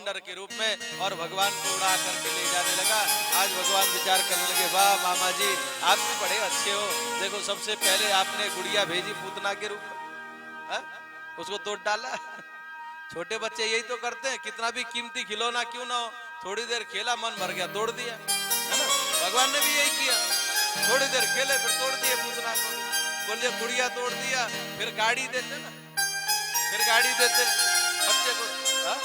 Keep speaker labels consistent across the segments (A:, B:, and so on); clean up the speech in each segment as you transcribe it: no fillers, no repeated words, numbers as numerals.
A: बवंडर के रूप में और भगवान को उड़ा करके ले जाने लगा। आज भगवान विचार करने लगे, वाह मामा जी आप भी बड़े अच्छे हो, देखो सबसे पहले आपने गुड़िया भेजी पूतना के रूप में, है? उसको तोड़ डाला। छोटे बच्चे यही तो करते हैं, कितना भी कीमती खिलौना क्यों ना हो, थोड़ी देर खेला मन भर गया तोड़ दिया, है ना? भगवान ने भी यही किया, थोड़ी देर खेले फिर तोड़ दिए पूतना को। बोले गुड़िया तोड़ दिया, फिर गाड़ी देते ना, फिर गाड़ी देते बच्चे को, हाँ?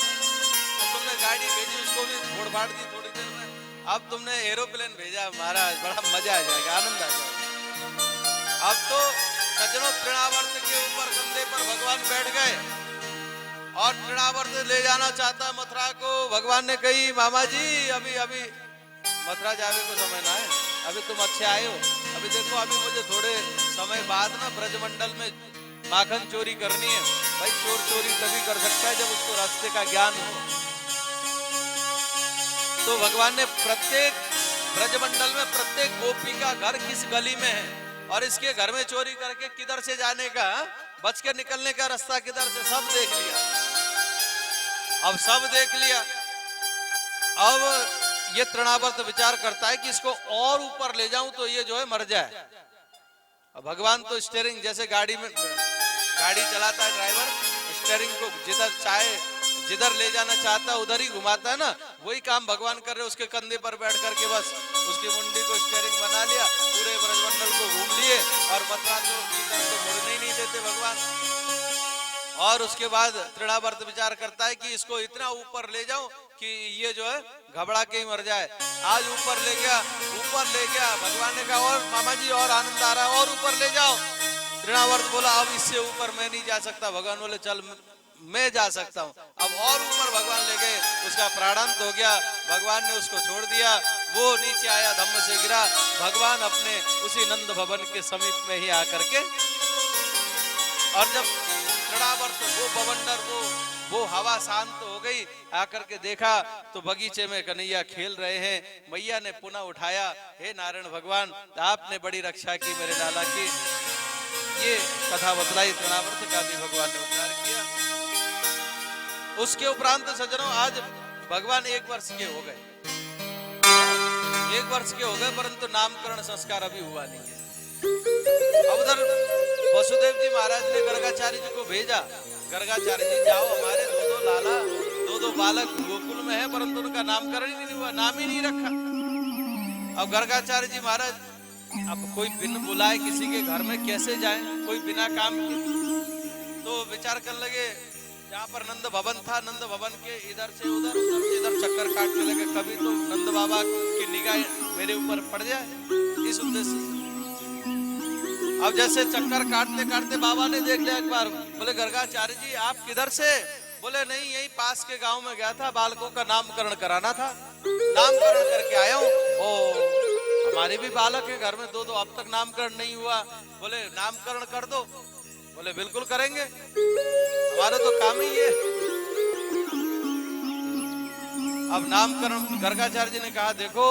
A: तो तुमने गाड़ी भेजी उसको भी फोड़ फाड़ दी थोड़ी देर में। अब तुमने एरोप्लेन भेजा महाराज, बड़ा मजा आ जाएगा, आनंद आ जाएगा। अब तो सज्जनों तृणावर्त के ऊपर कंधे पर भगवान बैठ गए और तृणावर्त ले जाना चाहता है मथुरा को। भगवान ने कही मामा जी अभी अभी मथुरा जावे को समय ना है, अभी तुम अच्छे आए हो, अभी देखो अभी मुझे थोड़े समय बाद ना ब्रजमंडल में माखन चोरी करनी है। भाई चोर चोरी तभी कर सकता है जब उसको रास्ते का ज्ञान हो। तो भगवान ने प्रत्येक ब्रजमंडल में प्रत्येक गोपी का घर किस गली में है और इसके घर में चोरी करके किधर से जाने का, बच के निकलने का रास्ता किधर से, सब देख लिया। अब सब देख लिया। अब ये तृणावर्त विचार करता है कि इसको और ऊपर ले जाऊं तो ये जो है मर जाए। अब भगवान तो स्टीयरिंग जैसे गाड़ी में गाड़ी चलाता है ड्राइवर, स्टीयरिंग को जिधर चाहे जिधर ले जाना चाहता है उधर ही घुमाता है ना, वही काम भगवान कर रहे। उसके कंधे पर बैठ करके बस उसकी मुंडी को स्टीयरिंग बना लिया, पूरे ब्रजमंडल को घूम लिए और मथुरा को मुड़ने ही नहीं देते भगवान। और उसके बाद तृणावर्त विचार करता है कि इसको इतना ऊपर ले जाऊं कि ये जो है घबरा के ही मर जाए। आज ऊपर ले गया, ऊपर ले गया। भगवान ने कहा और मामा जी और आनंद आ रहा है, और ऊपर ले जाओ। तृणावर्त बोला अब इससे ऊपर मैं नहीं जा सकता। भगवान बोले चल मैं जा सकता हूँ। अब और ऊपर भगवान ले गए, उसका प्राणांत हो गया। भगवान ने उसको छोड़ दिया, वो नीचे आया, धम्म से गिरा। भगवान अपने उसी नंद भवन के समीप में ही आकर के, और जब तृणावर्त वो बवंडर वो हवा शांत हो गई, आकर के देखा तो बगीचे में कन्हैया खेल रहे हैं। मैया ने पुनः उठाया, हे नारायण भगवान आपने बड़ी रक्षा की मेरे लाला की। ये कथा बतलाई तृणावर्त का भी भगवान ने उद्धार किया। उसके उपरांत सज्जनों आज भगवान 1 वर्ष के हो गए, 1 वर्ष के हो गए, परंतु नामकरण संस्कार अभी हुआ नहीं है। अब उधर वसुदेव जी महाराज ने गर्गाचार्य जी को भेजा, गर्गाचार्य जी जाओ, हमारे 2-2 लाला 2-2 बालक गोकुल में है, परंतु उनका नामकरण ही नहीं हुआ, नाम ही नहीं रखा। अब गर्गाचार्य जी महाराज अब कोई बिन बुलाए किसी के घर में कैसे जाएं, कोई बिना काम के। तो विचार कर लगे, जहाँ पर नंद भवन था, नंद भवन के इधर से उधर, उधर से इधर चक्कर काटने लगे, कभी तो नंद बाबा की निगाह मेरे ऊपर पड़ जाए, इस उद्देश्य से। अब जैसे चक्कर काटते काटते बाबा ने देख लिया एक बार, बोले गर्गाचार्य जी आप किधर से? बोले नहीं यही पास के गांव में गया था, बालकों का नामकरण कराना था, नामकरण करके आया हूँ। ओ हमारे भी बालक है घर में 2-2, अब तक नामकरण नहीं हुआ। बोले नामकरण कर दो। बोले बिल्कुल करेंगे, हमारा तो काम ही है। अब नामकरण गर्गाचार्य जी ने कहा देखो,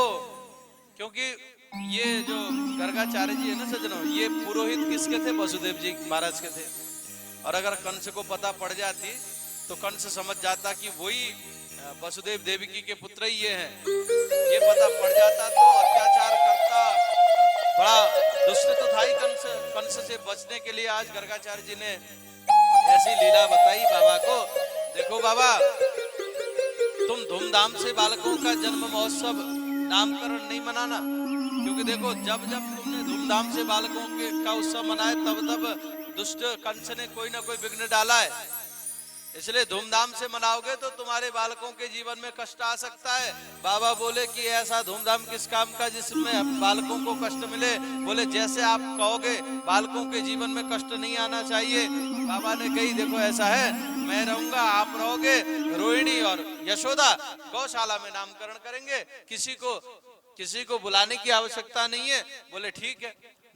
A: क्योंकि ये जो गर्गाचार्य जी है ना सज्जनों, ये पुरोहित किसके थे? वसुदेव जी महाराज के थे। और अगर कंस को पता पड़ जाती तो कंस समझ जाता कि वही वसुदेव देवकी के पुत्र ही ये हैं। ये पता पड़ जाता तो अत्याचार करता, बड़ा दुष्ट तो था ही कंस। कंस से बचने के लिए आज गर्गाचार्य जी ने ऐसी लीला बताई बाबा को। देखो बाबा, तुम धूमधाम से बालकों का जन्म महोत्सव नामकरण नहीं मनाना, क्योंकि देखो जब जब तुमने धूमधाम से बालकों का उत्सव मनाए तब तब दुष्ट कंस ने कोई ना कोई विघ्न डाला है। इसलिए धूमधाम से मनाओगे तो तुम्हारे बालकों के जीवन में कष्ट आ सकता है। बाबा बोले कि ऐसा धूमधाम किस काम का जिसमें बालकों को कष्ट मिले? बोले जैसे आप कहोगे बालकों के जीवन में कष्ट नहीं आना चाहिए। बाबा ने कही देखो ऐसा है, मैं रहूंगा, आप रहोगे, रोहिणी और यशोदा गौशाला में नामकरण करेंगे, किसी को बुलाने की आवश्यकता नहीं है। बोले ठीक है,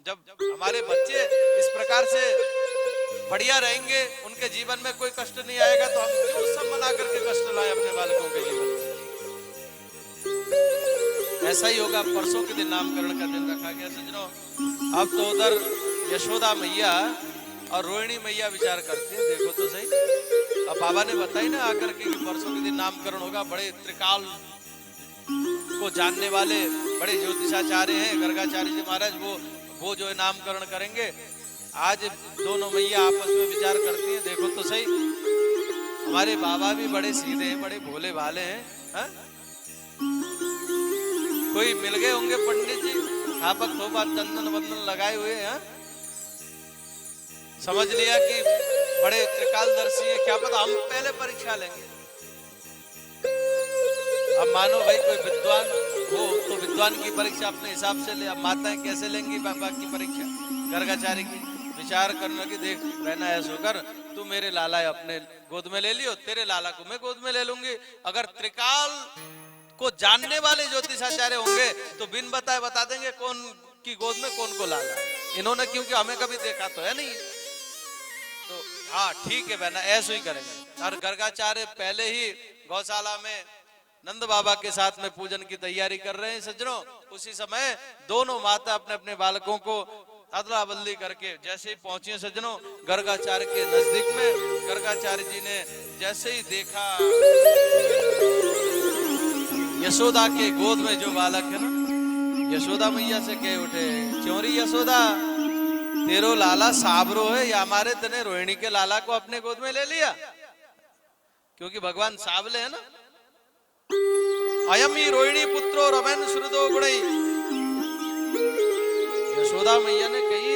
A: जब हमारे बच्चे इस प्रकार से बढ़िया रहेंगे, उनके जीवन में कोई कष्ट नहीं आएगा, तो हम क्यों सब मना करके कष्ट लाए अपने बालकों के जीवन में। ऐसा ही होगा। परसों के दिन नामकरण का दिन रखा गया सज्जनों। अब तो उधर यशोदा मैया और रोहिणी मैया विचार करते हैं, देखो तो सही, अब बाबा ने बताई ना आकर के कि परसों के दिन नामकरण होगा, बड़े त्रिकाल को जानने वाले बड़े ज्योतिषाचार्य हैं गर्गाचार्य जी महाराज, वो जो है नामकरण करेंगे। आज दोनों मैया आपस में विचार करती हैं, देखो तो सही हमारे बाबा भी बड़े सीधे हैं, बड़े भोले भाले हैं, हा? कोई मिल गए होंगे पंडित जी, थापक थोपा चंदन वंदन लगाए हुए हैं, समझ लिया कि बड़े त्रिकालदर्शी है, क्या पता हम पहले परीक्षा लेंगे। अब मानो भाई कोई विद्वान हो तो विद्वान की परीक्षा अपने हिसाब से ले, अब माताएं कैसे लेंगी बाबा की परीक्षा, गर्गाचार्य की विचार करने की, देख रहना ऐसा होकर तू मेरे लाला अपने गोद में ले लियो, तेरे लाला को मैं गोद में ले लूंगी। अगर त्रिकाल को जानने वाले ज्योतिषाचार्य होंगे तो बिन बताए बता देंगे कौन की गोद में कौन को लाला है, इन्होंने क्योंकि हमें कभी देखा तो है नहीं। तो हाँ ठीक है बहना, ऐसा ही करेंगे। और गर्गाचार्य पहले ही गौशाला में नंद बाबा के साथ में पूजन की तैयारी कर रहे हैं सज्जनों। उसी समय दोनों माता अपने अपने बालकों को अदला बदली करके जैसे ही पहुंचे सज्जनों गर्गाचार्य के नजदीक में, गर्गाचार्य जी ने जैसे ही देखा यशोदा के गोद में जो बालक है ना, यशोदा मैया से कह उठे, चोरी यशोदा तेरो लाला साबरो है या हमारे तने रोहिणी के लाला को अपने गोद में ले लिया, क्योंकि भगवान साबले है ना। अयम ही रोहिणी पुत्रो रमन श्रुतो गुणई, यशोदा मैया ने कही,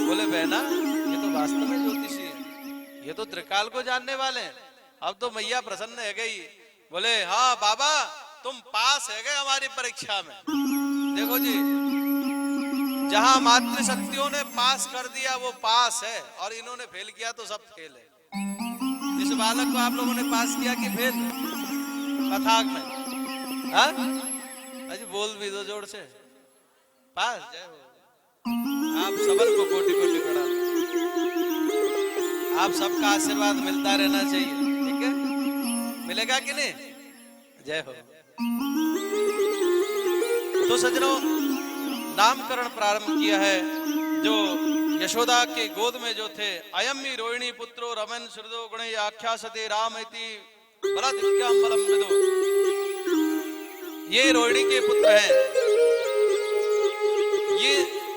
A: बोले बहना ये तो वास्तव में ज्योतिषी है, ये तो त्रिकाल को जानने वाले हैं। अब तो मैया प्रसन्न है गई, बोले हाँ बाबा तुम पास है गए हमारी परीक्षा में। देखो जी, जहां मातृशक्तियों ने पास कर दिया वो पास है, और इन्होंने फेल किया तो सब फेल है। इस बालक को आप लोगों ने पास किया कि फेल कथाक में, हाँ अजी बोल भी दो जोर से, पास। जय हो, आप सबल को कोटि कोटि प्रणाम, आप सबका आशीर्वाद मिलता रहना चाहिए, ठीक है, मिलेगा कि नहीं? जय हो। तो सज्जनों नामकरण प्रारंभ किया है जो यशोदा के गोद में जो थे, अयम ही रोहिणी पुत्रो रमन श्रुतो गुणे आख्यासते राम इति बलादित्याम बलम विदो, ये रोहिणी के पुत्र हैं, ये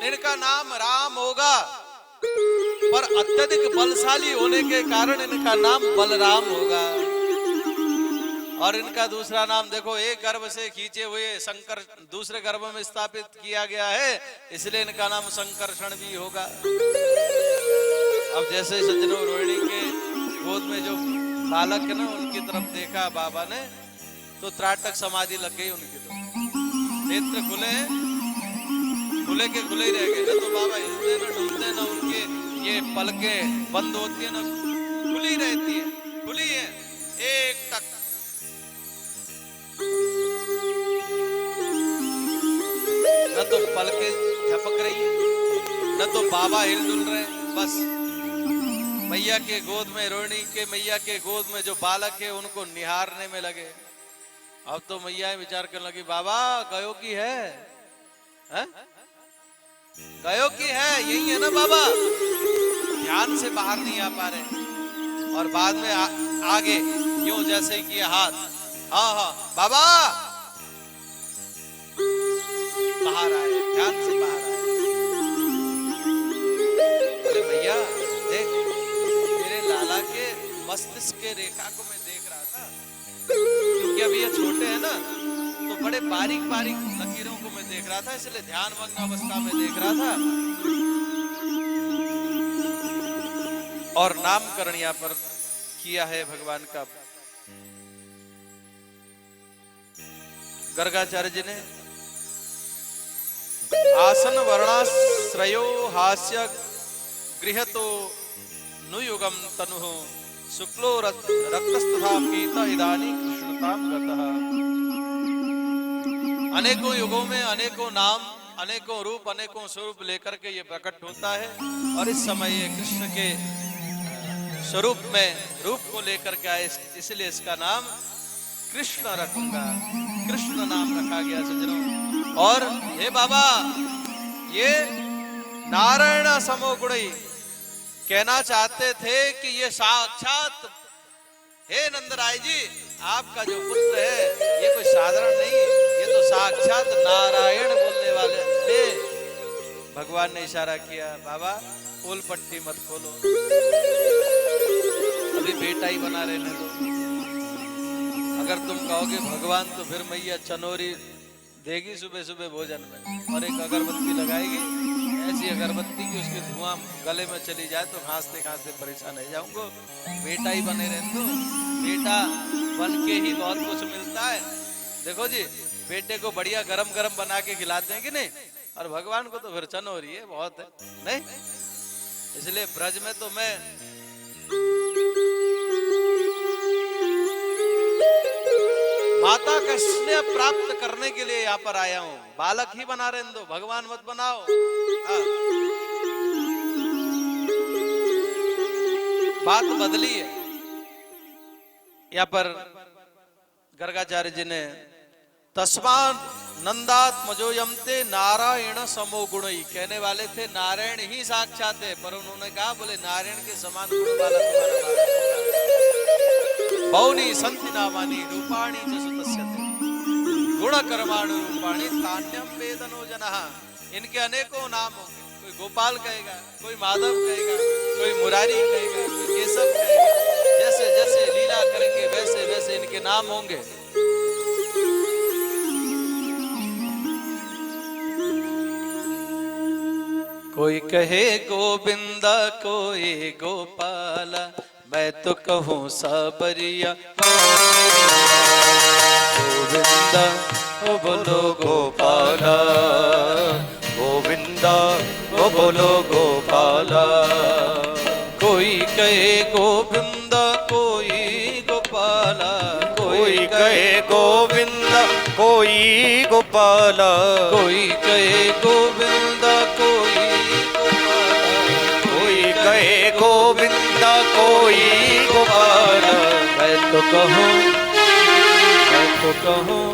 A: इनका नाम राम होगा, पर अत्यधिक बलशाली होने के कारण इनका नाम बलराम होगा। और इनका दूसरा नाम देखो, एक गर्भ से खींचे हुए शंकर दूसरे गर्भ में स्थापित किया गया है, इसलिए इनका नाम संकर्षण भी होगा। अब जैसे सज्जनों रोहिणी के गोद में जो बालक है ना, उनकी तरफ देखा बाबा ने तो त्राटक समाधि लग गई उनकी, तो नेत्र खुले खुले के खुले ही रह गए, न तो बाबा हिलते न डूबते, न उनके ये पलकें बंद होती है, न खुली रहती है, खुली है एक तक। न तो पलकें झपक रही है, न तो बाबा हिलडुल रहे, बस मैया के गोद में, रोहिणी के मैया के गोद में जो बालक है उनको निहारने में लगे। अब तो मैया विचार करने लगी, बाबा गयो की है, गयो की है, यही है ना बाबा, ध्यान से बाहर नहीं आ पा रहे। और बाद में आगे यूं जैसे ही किया हाथ, हाँ हाँ बाबा बाहर आए, ध्यान से बाहर आए। अरे भैया देख, मेरे लाला के मस्तिष्क के रेखा को मैं देख रहा था, क्योंकि अभी ये छोटे हैं ना, तो बड़े बारीक बारीक लकीरों को मैं देख रहा था, इसलिए ध्यान भंग अवस्था में देख रहा था। और नामकरण यहाँ पर किया है भगवान का। गर्गाचार्य जी ने आसन वर्णाश्रयो हास्य गृहतो नुयुगम तनु शुक्लो रक्तस्तथा पीता इदानी कृष्णताम गतः। अनेकों युगों में अनेकों नाम, अनेकों रूप, अनेकों स्वरूप लेकर के ये प्रकट होता है, और इस समय ये कृष्ण के स्वरूप में रूप को लेकर के आए, इसलिए इसका नाम कृष्ण रखूंगा, कृष्ण नाम रखा गया सज्जनों। और हे बाबा, ये नारायण समो गुणी कहना चाहते थे कि ये साक्षात हे नंदराय जी, आपका जो पुत्र है ये कोई साधारण नहीं, ये तो साक्षात नारायण बोलने वाले थे। भगवान ने इशारा किया, बाबा फूल पट्टी मत खोलो, अभी बेटा ही बना रहने दो। अगर तुम कहोगे भगवान तो फिर मैया चनोरी देगी सुबह सुबह भोजन में, और एक अगरबत्ती लगाएगी, ऐसी अगरबत्ती की उसके धुआं गले में चली जाए तो खांसते खांसते परेशान हो जाऊंगा। बेटा ही बने रहने दो, बेटा बन के ही बहुत कुछ मिलता है। देखो जी, बेटे को बढ़िया गरम गरम बना के खिलाते हैं कि नहीं, और भगवान को तो फिर चनोरी है बहुत है नहीं। इसलिए ब्रज में तो मैं माता का स्नेह प्राप्त करने के लिए यहाँ पर आया हूँ। बालक ही बना रहने दो, भगवान मत बनाओ। बात बदली है। यहाँ पर गर्गाचार्य जी ने तस्मात् नंदात्मजोयमते नारायण समो गुणई कहने वाले थे, नारायण ही साक्षात है, पर उन्होंने कहा बोले नारायण के समान गुण वाला बहुनी संति नामानी रूपाणी च सुतस्यते गुण कर्माणु रूपाणी तान्यम वेदनो जनः। इनके अनेकों नाम होंगे, कोई गोपाल कहेगा, कोई माधव कहेगा, कोई मुरारी कहेगा, कोई केशव कहेगा। जैसे जैसे लीला करेंगे वैसे वैसे इनके नाम होंगे। कोई कहे गोविंदा, कोई गोपाला, मैं तो कहूँ साबरिया। गोविंदा ओ बोलो गोपाला,
B: गोविंदा ओ बोलो गोपाला।
A: कोई कहे गोविंदा, कोई गोपाला,
B: कोई कहे गोविंदा, कोई गोपाला।
A: कोई कहे गोविंदा, कोई
B: कहे गोविंदा, कोई गोपाला।
A: मैं तो कहूँ, मैं तो कहूँ,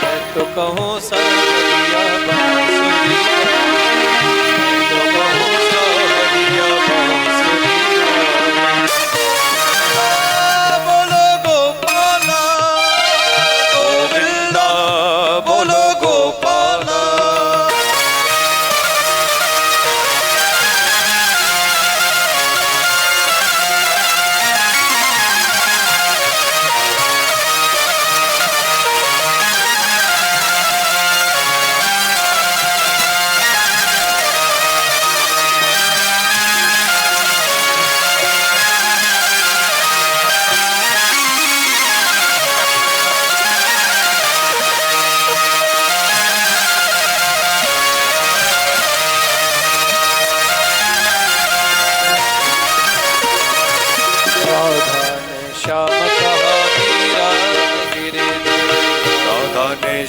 A: मैं तो कहूँ सावरिया बांसुरी, मैं तो कहूँ सावरिया बांसुरी। बोलो गोपाला,
B: गोविंदा बोलो गोपाला।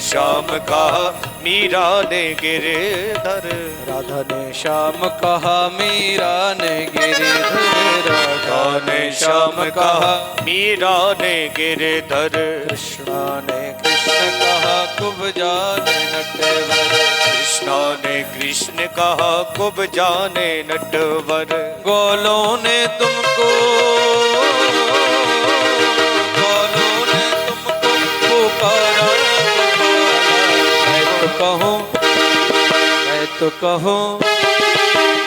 B: श्याम कहा मीरा ने गिरधर।
A: राधा ने श्याम कहा मीरा ने गिरधर।
B: राधा ने श्याम कहा मीरा ने गिरधर।
A: कृष्णा ने कृष्ण कहा कुब जाने नटवर।
B: कृष्णा ने कृष्ण कहा कुब जाने नटवर।
A: गोलों ने तुमको, गोलों ने तुमको पुकारा। कहूँ मैं तो कहूँ,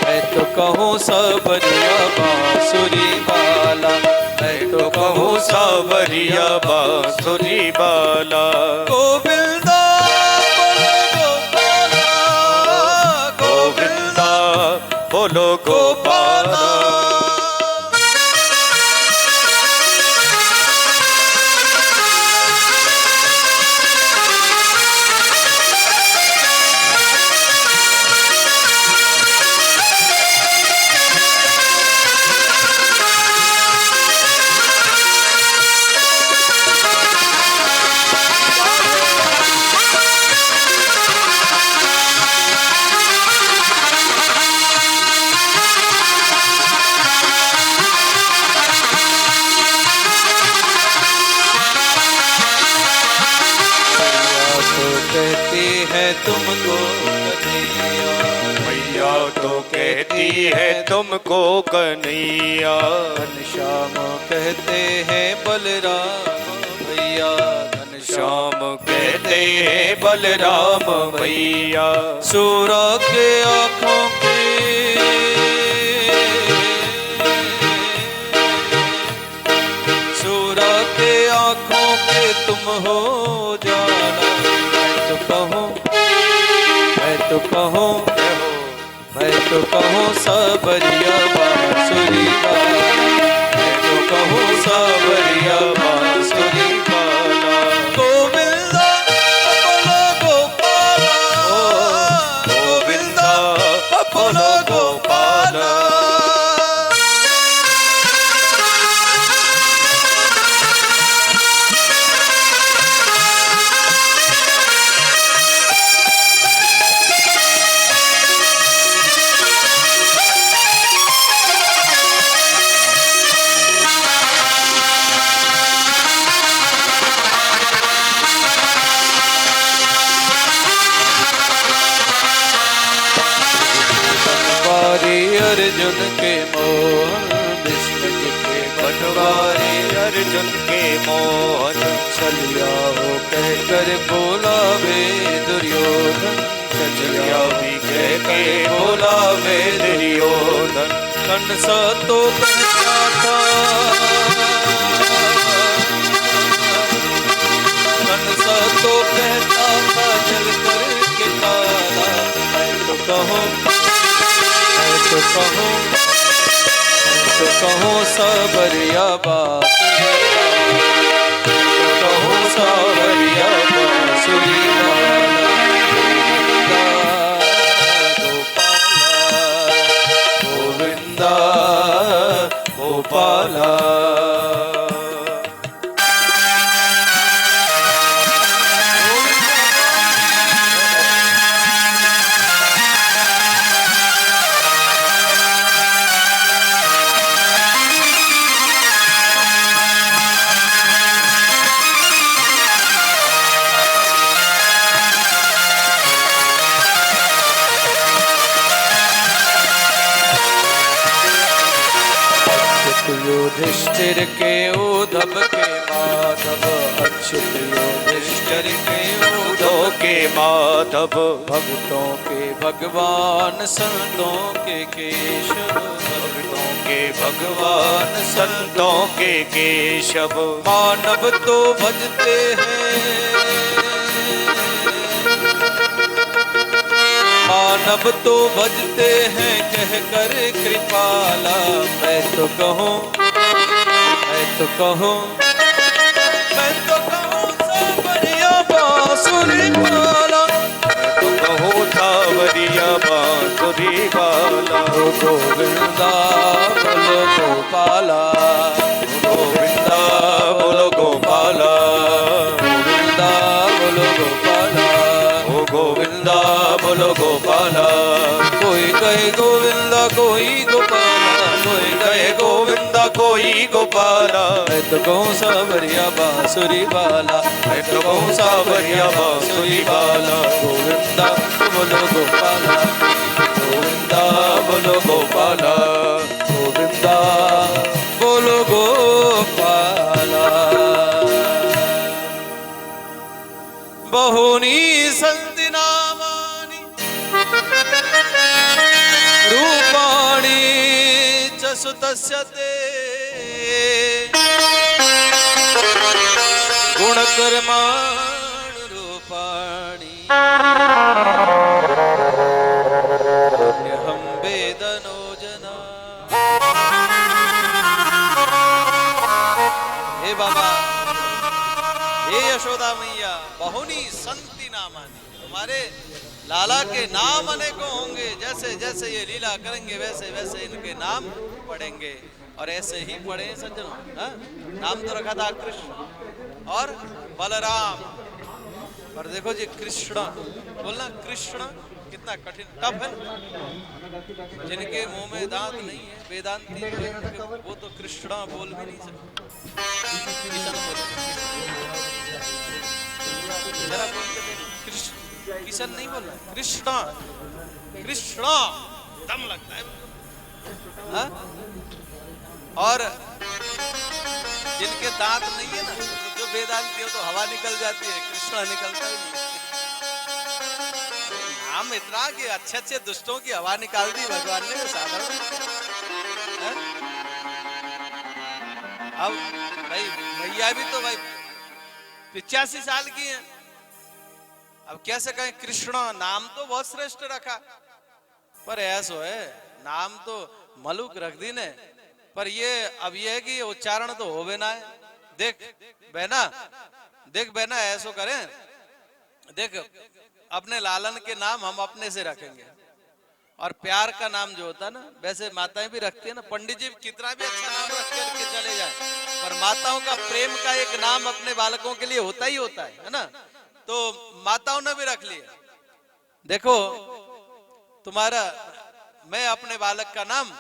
A: मैं तो कहूँ सावरिया बांसुरी वाला। मैं तो कहूँ
B: सावरिया बांसुरी वाला।
A: गोविंदा बोलो गोपाला,
B: गोविंदा बोलो गोपाला।
A: कहते हैं तुमको कन्हैया,
B: या तो कहती है तुमको कन्हैया,
A: घनश्याम कहते हैं बलराम भैया,
B: श्याम कहते हैं बलराम भैया।
A: सूरा के आँखों के सूरा के आँखों के तुम हो जाना। मैं तो कहूँ मैं तो कहूँ सबरिया बांसुरी वाला, मैं तो कहूँ सबरिया बांसुरी वाला। गोविंदा बोलो गोपाला,
B: गोविंदा
A: बोलो गोपाला। अर्जुन के मोहन विष्णु जी के
B: बनवारी अर्जुन के मोहन,
A: चलिया हो कहकर बोला वे दुर्योधन,
B: चलिया भी कह के बोला वे दुर्योधन।
A: कंसा तो कहता था, कंसा तो कहता था जल करके काला। मैं तो कहूँ सबरिया बांसुरी, कहूँ सबरिया बांसुरी वाला।
B: गोविंदा गोपाला।
A: युधिष्ठिर के उद्धव के माधव, अच्युत युधिष्ठिर के
B: उद्धव के माधव,
A: भक्तों के भगवान संतों के केशव,
B: भक्तों के भगवान संतों के केशव।
A: मानव तो भजते हैं, मानव तो भजते हैं कह कर कृपाला। मैं तो कहूँ सबरिया बांसुरी वाला,
B: मैं तो कहूँ सावरिया बांसुरी वाला।
A: गोविंदा बोलो गोपाला,
B: गोविंदा बोलो गोपाला,
A: गोविंदा बोलो गोपाला,
B: ओ गोविंदा बोलो गोपाला।
A: कोई कहे गोविंदा कोई गोपाला, कोई कहे
B: गोविंदा कोई गोपाला।
A: मैं तो कहूँ सबरिया बांसुरी वाला,
B: मैं तो कहूँ सावरिया बांसुरी वाला।
A: गोविंदा बोलो गोपाला,
B: गोविंदा बोलो गोपाला,
A: गोविंदा बोलो गोपाला। बहुनी सन्ति नामानि रूपाणि च सुतस्य ते, गुणकर्माणुरूपाणि न्यहं वेद नो जना। हे बाबा, हे यशोदा मैया, बहुनी संति नामानि, तुम्हारे लाला के नाम अनेकों होंगे। जैसे जैसे ये लीला करेंगे वैसे वैसे इनके नाम पढ़ेंगे। और ऐसे ही पढ़े सज्जनों, नाम तो रखा था कृष्ण और बलराम। और देखो जी कृष्ण बोलना, कृष्ण कितना कठिन टफ है। जिनके मुंह में दांत नहीं है, वेदांती वो तो कृष्णा बोल भी नहीं सकते। किशन नहीं बोलना, कृष्णा। कृष्ण दम लगता है। हाँ? और जिनके दांत नहीं है ना, तो जो वेदांती हो तो हवा निकल जाती है, कृष्ण निकलता ही नहीं। नाम इतना कि अच्छे अच्छे दुष्टों की हवा निकाल दी भगवान ने, साधारण। हाँ? अब भाई भैया भी तो भाई 85 साल की हैं। अब कैसे कहें कृष्ण? नाम तो बहुत श्रेष्ठ रखा, पर ऐसो है नाम तो मलुक रख दी ने, पर ये अब ये है कि उच्चारण तो हो ना है। देख बहना, देख बहना, ऐसो करें, देख अपने लालन के नाम हम अपने से रखेंगे, और प्यार का नाम जो होता है ना, वैसे माताएं भी रखती है ना। पंडित जी कितना भी अच्छा नाम रख के चले जाए, पर माताओं का प्रेम का एक नाम अपने बालकों के लिए होता ही होता है ना। तो माताओं ने भी रख लिया। देखो तुम्हारा, मैं अपने बालक का नाम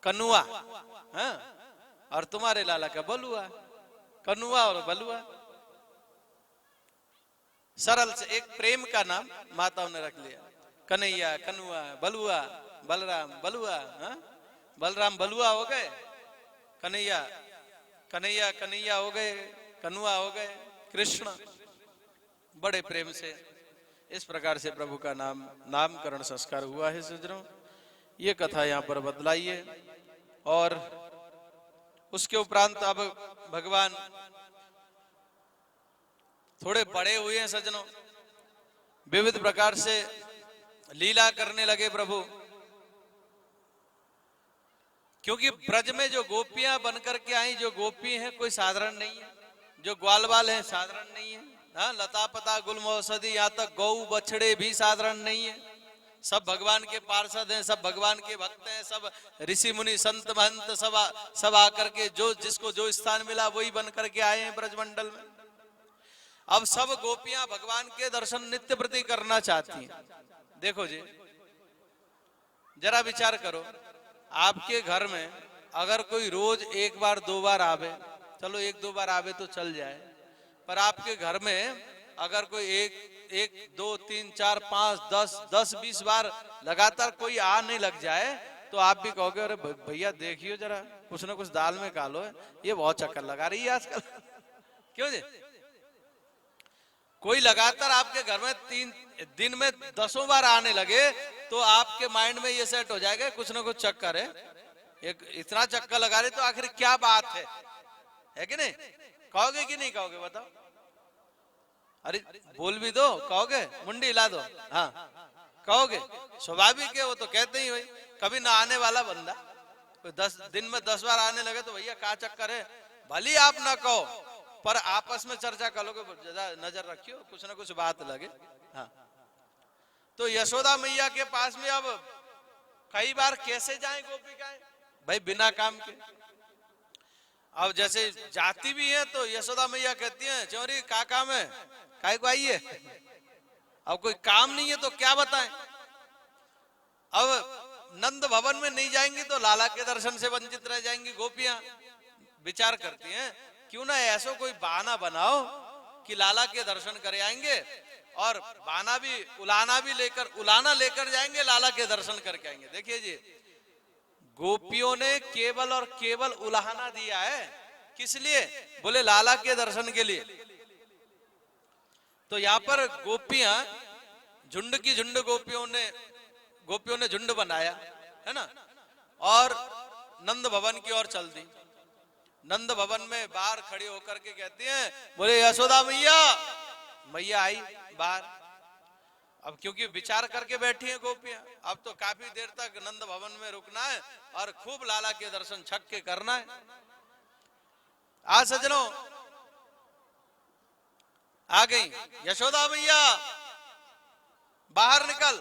A: कनुआ, हाँ? और तुम्हारे लाला का बलुआ। कनुआ और बलुआ, सरल से एक प्रेम का नाम माताओं ने रख लिया। कन्हैया, कनुआ, बलुआ, बलराम, बलुआ। हाँ? बलराम बलुआ हो गए, कन्हैया कन्हैया कन्हैया हो गए, कनुआ हो गए, कृष्ण। बड़े प्रेम से इस प्रकार से प्रभु का नामकरण संस्कार हुआ है सज्जनों। ये कथा यहाँ पर बतलाइए। और उसके उपरांत अब भगवान थोड़े बड़े हुए हैं सज्जनों, विविध प्रकार से लीला करने लगे प्रभु। क्योंकि ब्रज में जो गोपियां बनकर के आई, जो गोपी हैं कोई साधारण नहीं है, जो ग्वालवाल हैं साधारण नहीं है। हाँ, लता पता गुल औषधि, यहाँ तक गौ बछड़े भी साधारण नहीं है। सब भगवान के पार्षद हैं, सब भगवान के भक्त हैं, सब ऋषि मुनि संत महंत सब आकर के जो जिसको जो स्थान मिला वही बन करके आए हैं ब्रजमंडल में। अब सब गोपियां भगवान के दर्शन नित्य प्रति करना चाहती हैं। देखो जी, जरा विचार करो, आपके घर में अगर कोई रोज एक बार दो बार आवे, चलो एक दो बार आवे तो चल जाए, पर आपके घर में अगर कोई एक दो तीन चार पांच 10-20 बार लगातार कोई आ नहीं लग जाए, तो आप भी कहोगे अरे भैया देखियो जरा कुछ ना कुछ दाल में कालो है, ये बहुत चक्कर लगा रही है आजकल। क्यों जी? कोई लगातार आपके घर में 3 दिन में 10 बार आने लगे तो आपके माइंड में ये सेट हो जाएगा कुछ ना कुछ चक्कर है। एक इतना चक्कर लगा रहे तो आखिर क्या बात है कि नहीं? कहोगे कि नहीं कहोगे बताओ? अरे बोल भी दो, कहोगे? मुंडी हिला दो, हाँ कहोगे, स्वाभाविक है, वो तो कहते ही। भाई कभी ना आने वाला बंदा 10 दिन में 10 बार आने लगे तो भैया क्या चक्कर है, भली आप ना कहो पर आपस में चर्चा कर लोगे, नजर रखियो कुछ ना कुछ बात लगे। हाँ, तो यशोदा मैया के पास में अब कई बार कैसे जाएं गोपिकाएं भाई बिना काम के। अब जैसे जाती भी है तो यशोदा मैया कहती हैं चौरी क्या काम है, काय को आई है। अब कोई काम नहीं है तो क्या बताएं। अब नंद भवन में नहीं जाएंगी तो लाला के दर्शन से वंचित रह जाएंगी गोपियां। विचार करती हैं क्यों ना ऐसा कोई बहाना बनाओ कि लाला के दर्शन करे आएंगे, और बहाना भी उलाना लेकर जाएंगे, लाला के दर्शन करके आएंगे। देखिए जी, गोपियों ने केवल और केवल उलाहना दिया है, किस लिए? बोले लाला के दर्शन के लिए। तो यहाँ पर गोपियां झुंड की झुंड गोपियों ने झुंड बनाया है ना, और नंद भवन की ओर चल दी। नंद भवन में बाहर खड़ी होकर के कहती हैं बोले यशोदा मैया, मैया आई बाहर। अब क्योंकि विचार करके बैठी हैं गोपियां, अब तो काफी देर तक नंद भवन में रुकना है और खूब लाला के दर्शन छक के करना है। आज सजनों आ गई यशोदा मैया, बाहर निकल।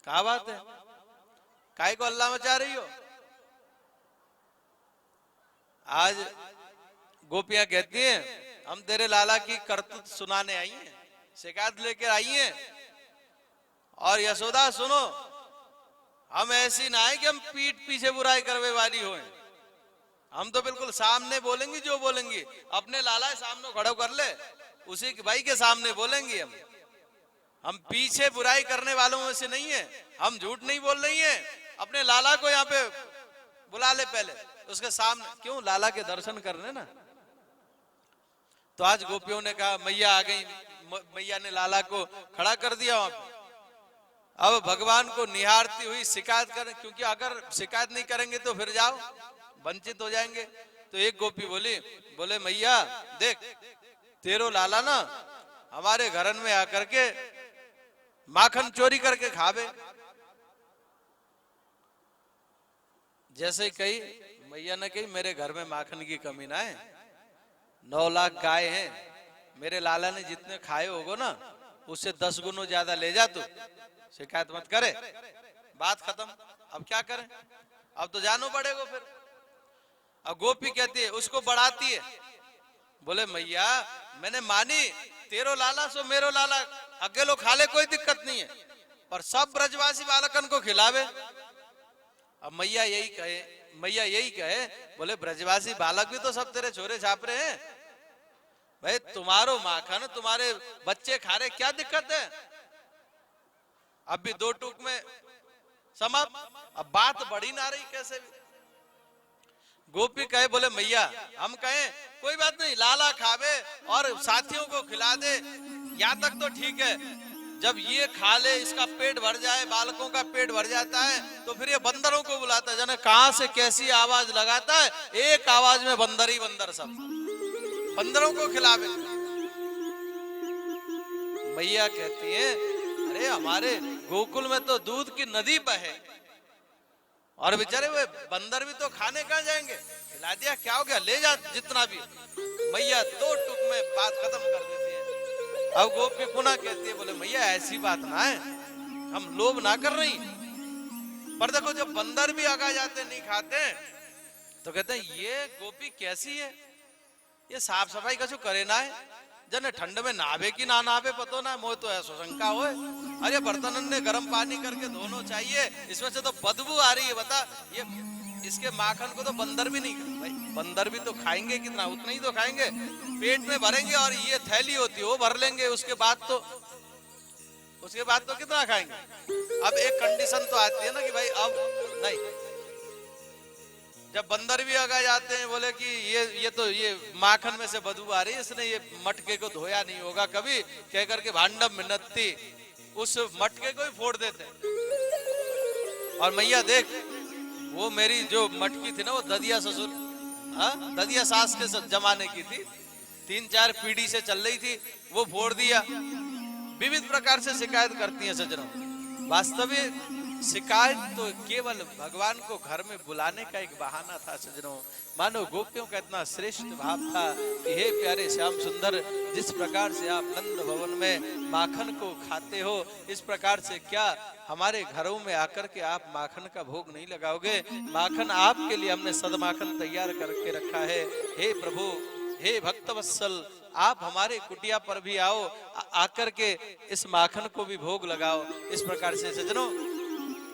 A: क्या बात है, काय को अल्लाह मचा रही हो? आज गोपियां कहती हैं हम तेरे लाला की करतूत सुनाने आई हैं, शिकायत लेकर आई हैं। और यशोदा सुनो, हम ऐसी ना है कि हम पीठ पीछे बुराई करवे वाली हो, हम तो बिल्कुल सामने बोलेंगी, जो बोलेंगी अपने लाला सामने खड़ो कर ले, उसी के भाई के सामने बोलेंगी हम। हम पीछे बुराई करने वालों में से नहीं है, हम झूठ नहीं बोल रही हैं। अपने लाला को यहाँ पे बुला ले, पहले उसके सामने क्यों, लाला के दर्शन करने ना। तो आज गोपियों ने कहा मैया आ गई, मैया ने लाला को खड़ा कर दिया वहां पे। अब भगवान को निहारती हुई शिकायत करें, क्योंकि अगर शिकायत नहीं करेंगे तो फिर जाओ वंचित हो जाएंगे। तो एक गोपी बोले मैया देख, तेरो लाला ना हमारे घरन में आकर के माखन चोरी करके खावे। जैसे ही कही मैया ने कही मेरे घर में माखन की कमी ना है, 9 लाख गाय हैं, मेरे लाला ने जितने खाए होगो ना उससे 10 गुना ज्यादा ले जा, तू शिकायत मत करे, बात खत्म। अब क्या करें, अब तो जानो पड़ेगा फिर। अब गोपी कहती है, उसको बढ़ाती है, बोले मैया मैंने मानी, तेरो लाला सो मेरो लाला, अकेलो खा ले कोई दिक्कत नहीं है, पर सब ब्रजवासी बालकन को खिलावे। अब मैया यही कहे बोले ब्रजवासी बालक भी तो सब तेरे छोरे छापरे हैं भाई, तुम्हारो माखन तुम्हारे बच्चे खा रहे, क्या दिक्कत है। अब भी 2 टूक में समाप्त। अब बात बढ़ी ना रही कैसे भी। गोपी कहे बोले मैया हम कहें कोई बात नहीं, लाला खावे और साथियों को खिला दे, यहाँ तक तो ठीक है। जब ये खा ले, इसका पेट भर जाए, बालकों का पेट भर जाता है, तो फिर ये बंदरों को बुलाता है, जाने कहां से कैसी आवाज लगाता है, एक आवाज में बंदर ही बंदर, सब बंदरों को खिलावे। मैया कहती है अरे हमारे गोकुल में तो दूध की नदी बहे और बेचारे वे बंदर भी तो खाने कहां जाएंगे, खिला दिया क्या हो गया, ले जा जितना भी। मैया 2 टूक में बात खत्म कर देती है। अब गोपी पुनः कहती है बोले मैया ऐसी बात ना है, हम लोभ ना कर रही, पर देखो जब बंदर भी आगा जाते नहीं खाते तो कहते हैं ये गोपी कैसी है, ये साफ सफाई कछु करे ना है, जने ठंड में नहावे की ना नहावे पतो ना, मोह तो ऐसा शंका हो। अरे बर्तन ने गर्म पानी करके धोनो चाहिए, इसमें से तो बदबू आ रही है, बता ये इसके माखन को तो बंदर भी नहीं खाए भाई, बंदर भी तो खाएंगे कितना, उतना ही तो खाएंगे, पेट में भरेंगे और ये थैली होती है वो भर लेंगे, उसके बाद तो कितना खाएंगे। अब एक कंडीशन तो आती है ना कि भाई अब नहीं, जब बंदर भी आगा जाते हैं बोले कि ये माखन में से बदबू आ रही है, इसने ये मटके को धोया नहीं होगा कभी, कह करके भांडम मिन्नती उस मटके को ही फोड़ देते हैं। और मैया देख वो मेरी जो मटकी थी ना वो ददिया ससुर, ददिया सास के जमाने की थी, 3-4 पीढ़ी से चल रही थी, वो फोड़ दिया। विविध प्रकार से शिकायत करती हैं सज्जनों। वास्तविक शिकायत तो केवल भगवान को घर में बुलाने का एक बहाना था सज्जनों। मानो गोपियों का इतना श्रेष्ठ भाव था कि हे प्यारे श्याम सुंदर, जिस प्रकार से आप नंद भवन में माखन को खाते हो, इस प्रकार से क्या हमारे घरों में आकर के आप माखन का भोग नहीं लगाओगे। माखन आपके लिए हमने सदमाखन तैयार करके रखा है। हे प्रभु, हे भक्तवत्सल, आप हमारे कुटिया पर भी आओ, आकर के इस माखन को भी भोग लगाओ। इस प्रकार से सज्जनों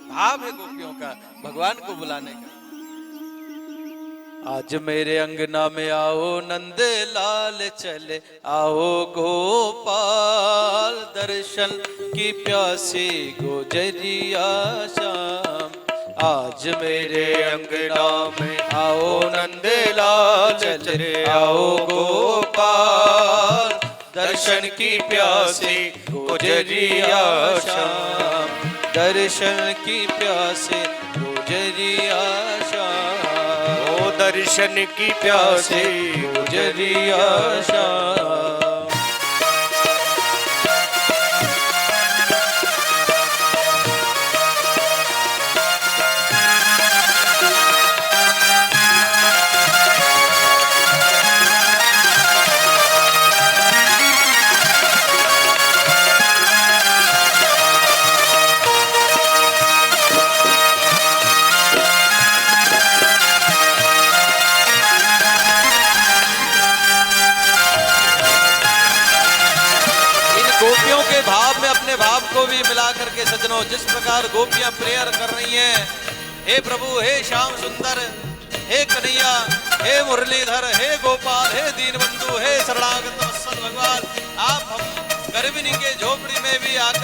A: भाव है गोपियों का भगवान को बुलाने का। आज मेरे अंगना में आओ नंद लाल चले, आओ गोपाल दर्शन की प्यासी गुजरिया श्याम। आज मेरे अंगना में आओ नंद लाल चले, आओ गोपाल दर्शन की प्यासी गुजरिया श्याम। दर्शन की प्यासे गुजरिया श्याम,
B: ओ दर्शन की प्यासे
A: गुजरिया श्याम। भाव को भी मिला करके सज्जनों, जिस प्रकार गोपियां प्रेयर कर रही हैं, हे प्रभु, हे श्याम सुंदर, हे कन्हैया, हे मुरलीधर, हे गोपाल, हे दीनबंधु, हे शरणागत वत्सल भगवान, आप हम गर्भिणी के झोपड़ी में भी आकर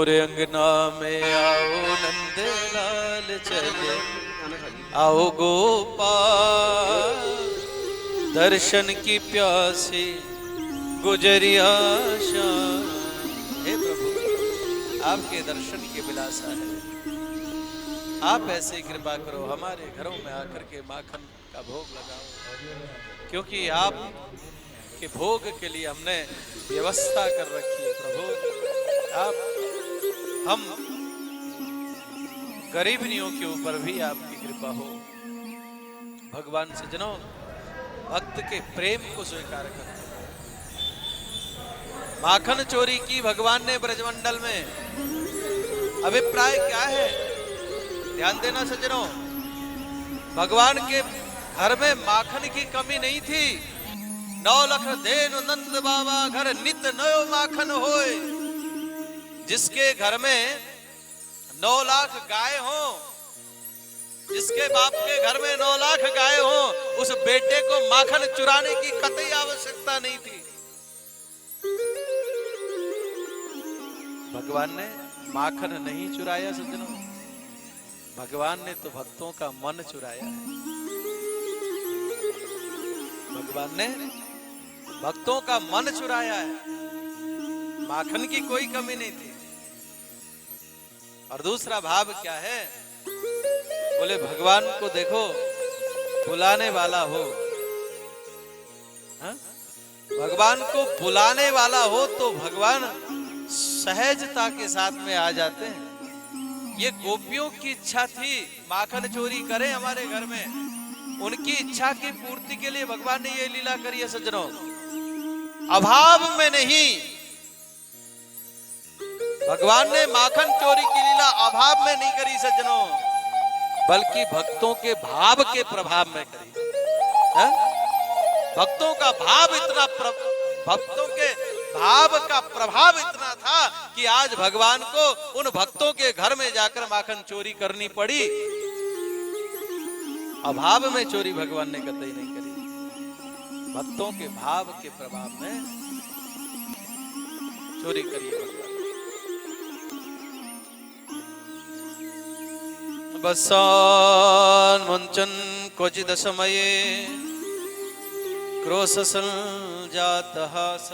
A: मोरे अंगना में आओ नंद लाल चले, आओ गोपाल दर्शन की प्यासी गुजरिया शान। हे प्रभु, आपके दर्शन की विलासा है, आप ऐसे कृपा करो, हमारे घरों में आकर के माखन का भोग लगाओ, क्योंकि आप के भोग के लिए हमने व्यवस्था कर रखी है। प्रभु, आप हम गरीबनियों के ऊपर भी आपकी कृपा हो। भगवान सज्जनों, भक्त के प्रेम को स्वीकार करो। माखन चोरी की भगवान ने ब्रजमंडल में, अभिप्राय क्या है? ध्यान देना सज्जनों, भगवान के घर में माखन की कमी नहीं थी। 9 लख देन नंद बाबा घर नित नयो माखन होए। जिसके घर में 9 लाख गाय हो, जिसके बाप के घर में 9 लाख गाय हो, उस बेटे को माखन चुराने की कतई आवश्यकता नहीं थी। भगवान ने माखन नहीं चुराया सज्जनों, भगवान ने तो भक्तों का मन चुराया है। भगवान ने भक्तों का मन चुराया है, माखन की कोई कमी नहीं थी। और दूसरा भाव क्या है? बोले भगवान को देखो बुलाने वाला हो, हा? भगवान को बुलाने वाला हो तो भगवान सहजता के साथ में आ जाते हैं। ये गोपियों की इच्छा थी माखन चोरी करें हमारे घर में, उनकी इच्छा की पूर्ति के लिए भगवान ने ये लीला करी है सज्जनों। अभाव में नहीं, भगवान ने माखन चोरी की लीला अभाव में नहीं करी सज्जनों, बल्कि भक्तों के भाव के प्रभाव में करी है? भक्तों का भाव इतना भक्तों के भाव का प्रभाव इतना था कि आज भगवान को उन भक्तों के घर में जाकर माखन चोरी करनी पड़ी। अभाव में चोरी भगवान ने कतई नहीं करी, भक्तों के भाव के प्रभाव में चोरी करी भगवान। बसान मुंचन क्वचिद समये क्रोशसन जातहास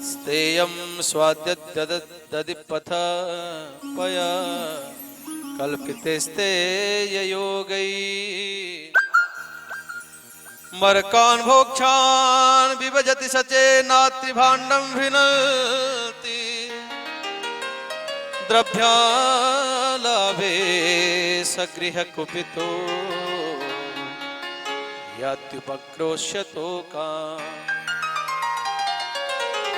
A: स्तेयं स्वाद्यददिपथ पया कल्पितेस्ते योगै मरकान भोक्षान विभजति सचे नाति भाण्डं भिनति द्रव्यालाभे सगृह कुपितो यात्युपक्रोश्यतो का।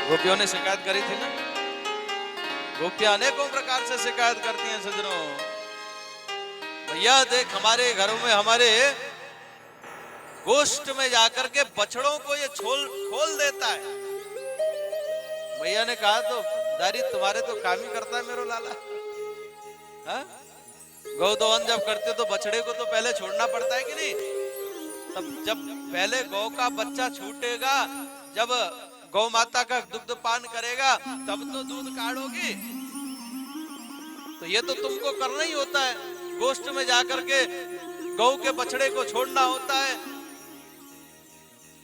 A: गोपियों ने शिकायत करी थी ना, गोपियां अनेकों प्रकार से शिकायत करती हैं सज्जनों। भैया देख हमारे घरों में, हमारे गोष्ठ में जाकर के बछड़ों को ये खोल देता है। भैया ने कहा तो दारी तुम्हारे तो काम ही करता है मेरो लाला, हाँ? गौ दोहन जब करते तो बछड़े को तो पहले छोड़ना पड़ता है कि नहीं? तब जब पहले गौ का बच्चा छूटेगा, जब गौ माता का दुग्ध पान करेगा, तब तो दूध काढ़ोगी। तो ये तो तुमको करना ही होता है, गोष्ठ में जाकर के गौ के बछड़े को छोड़ना होता है।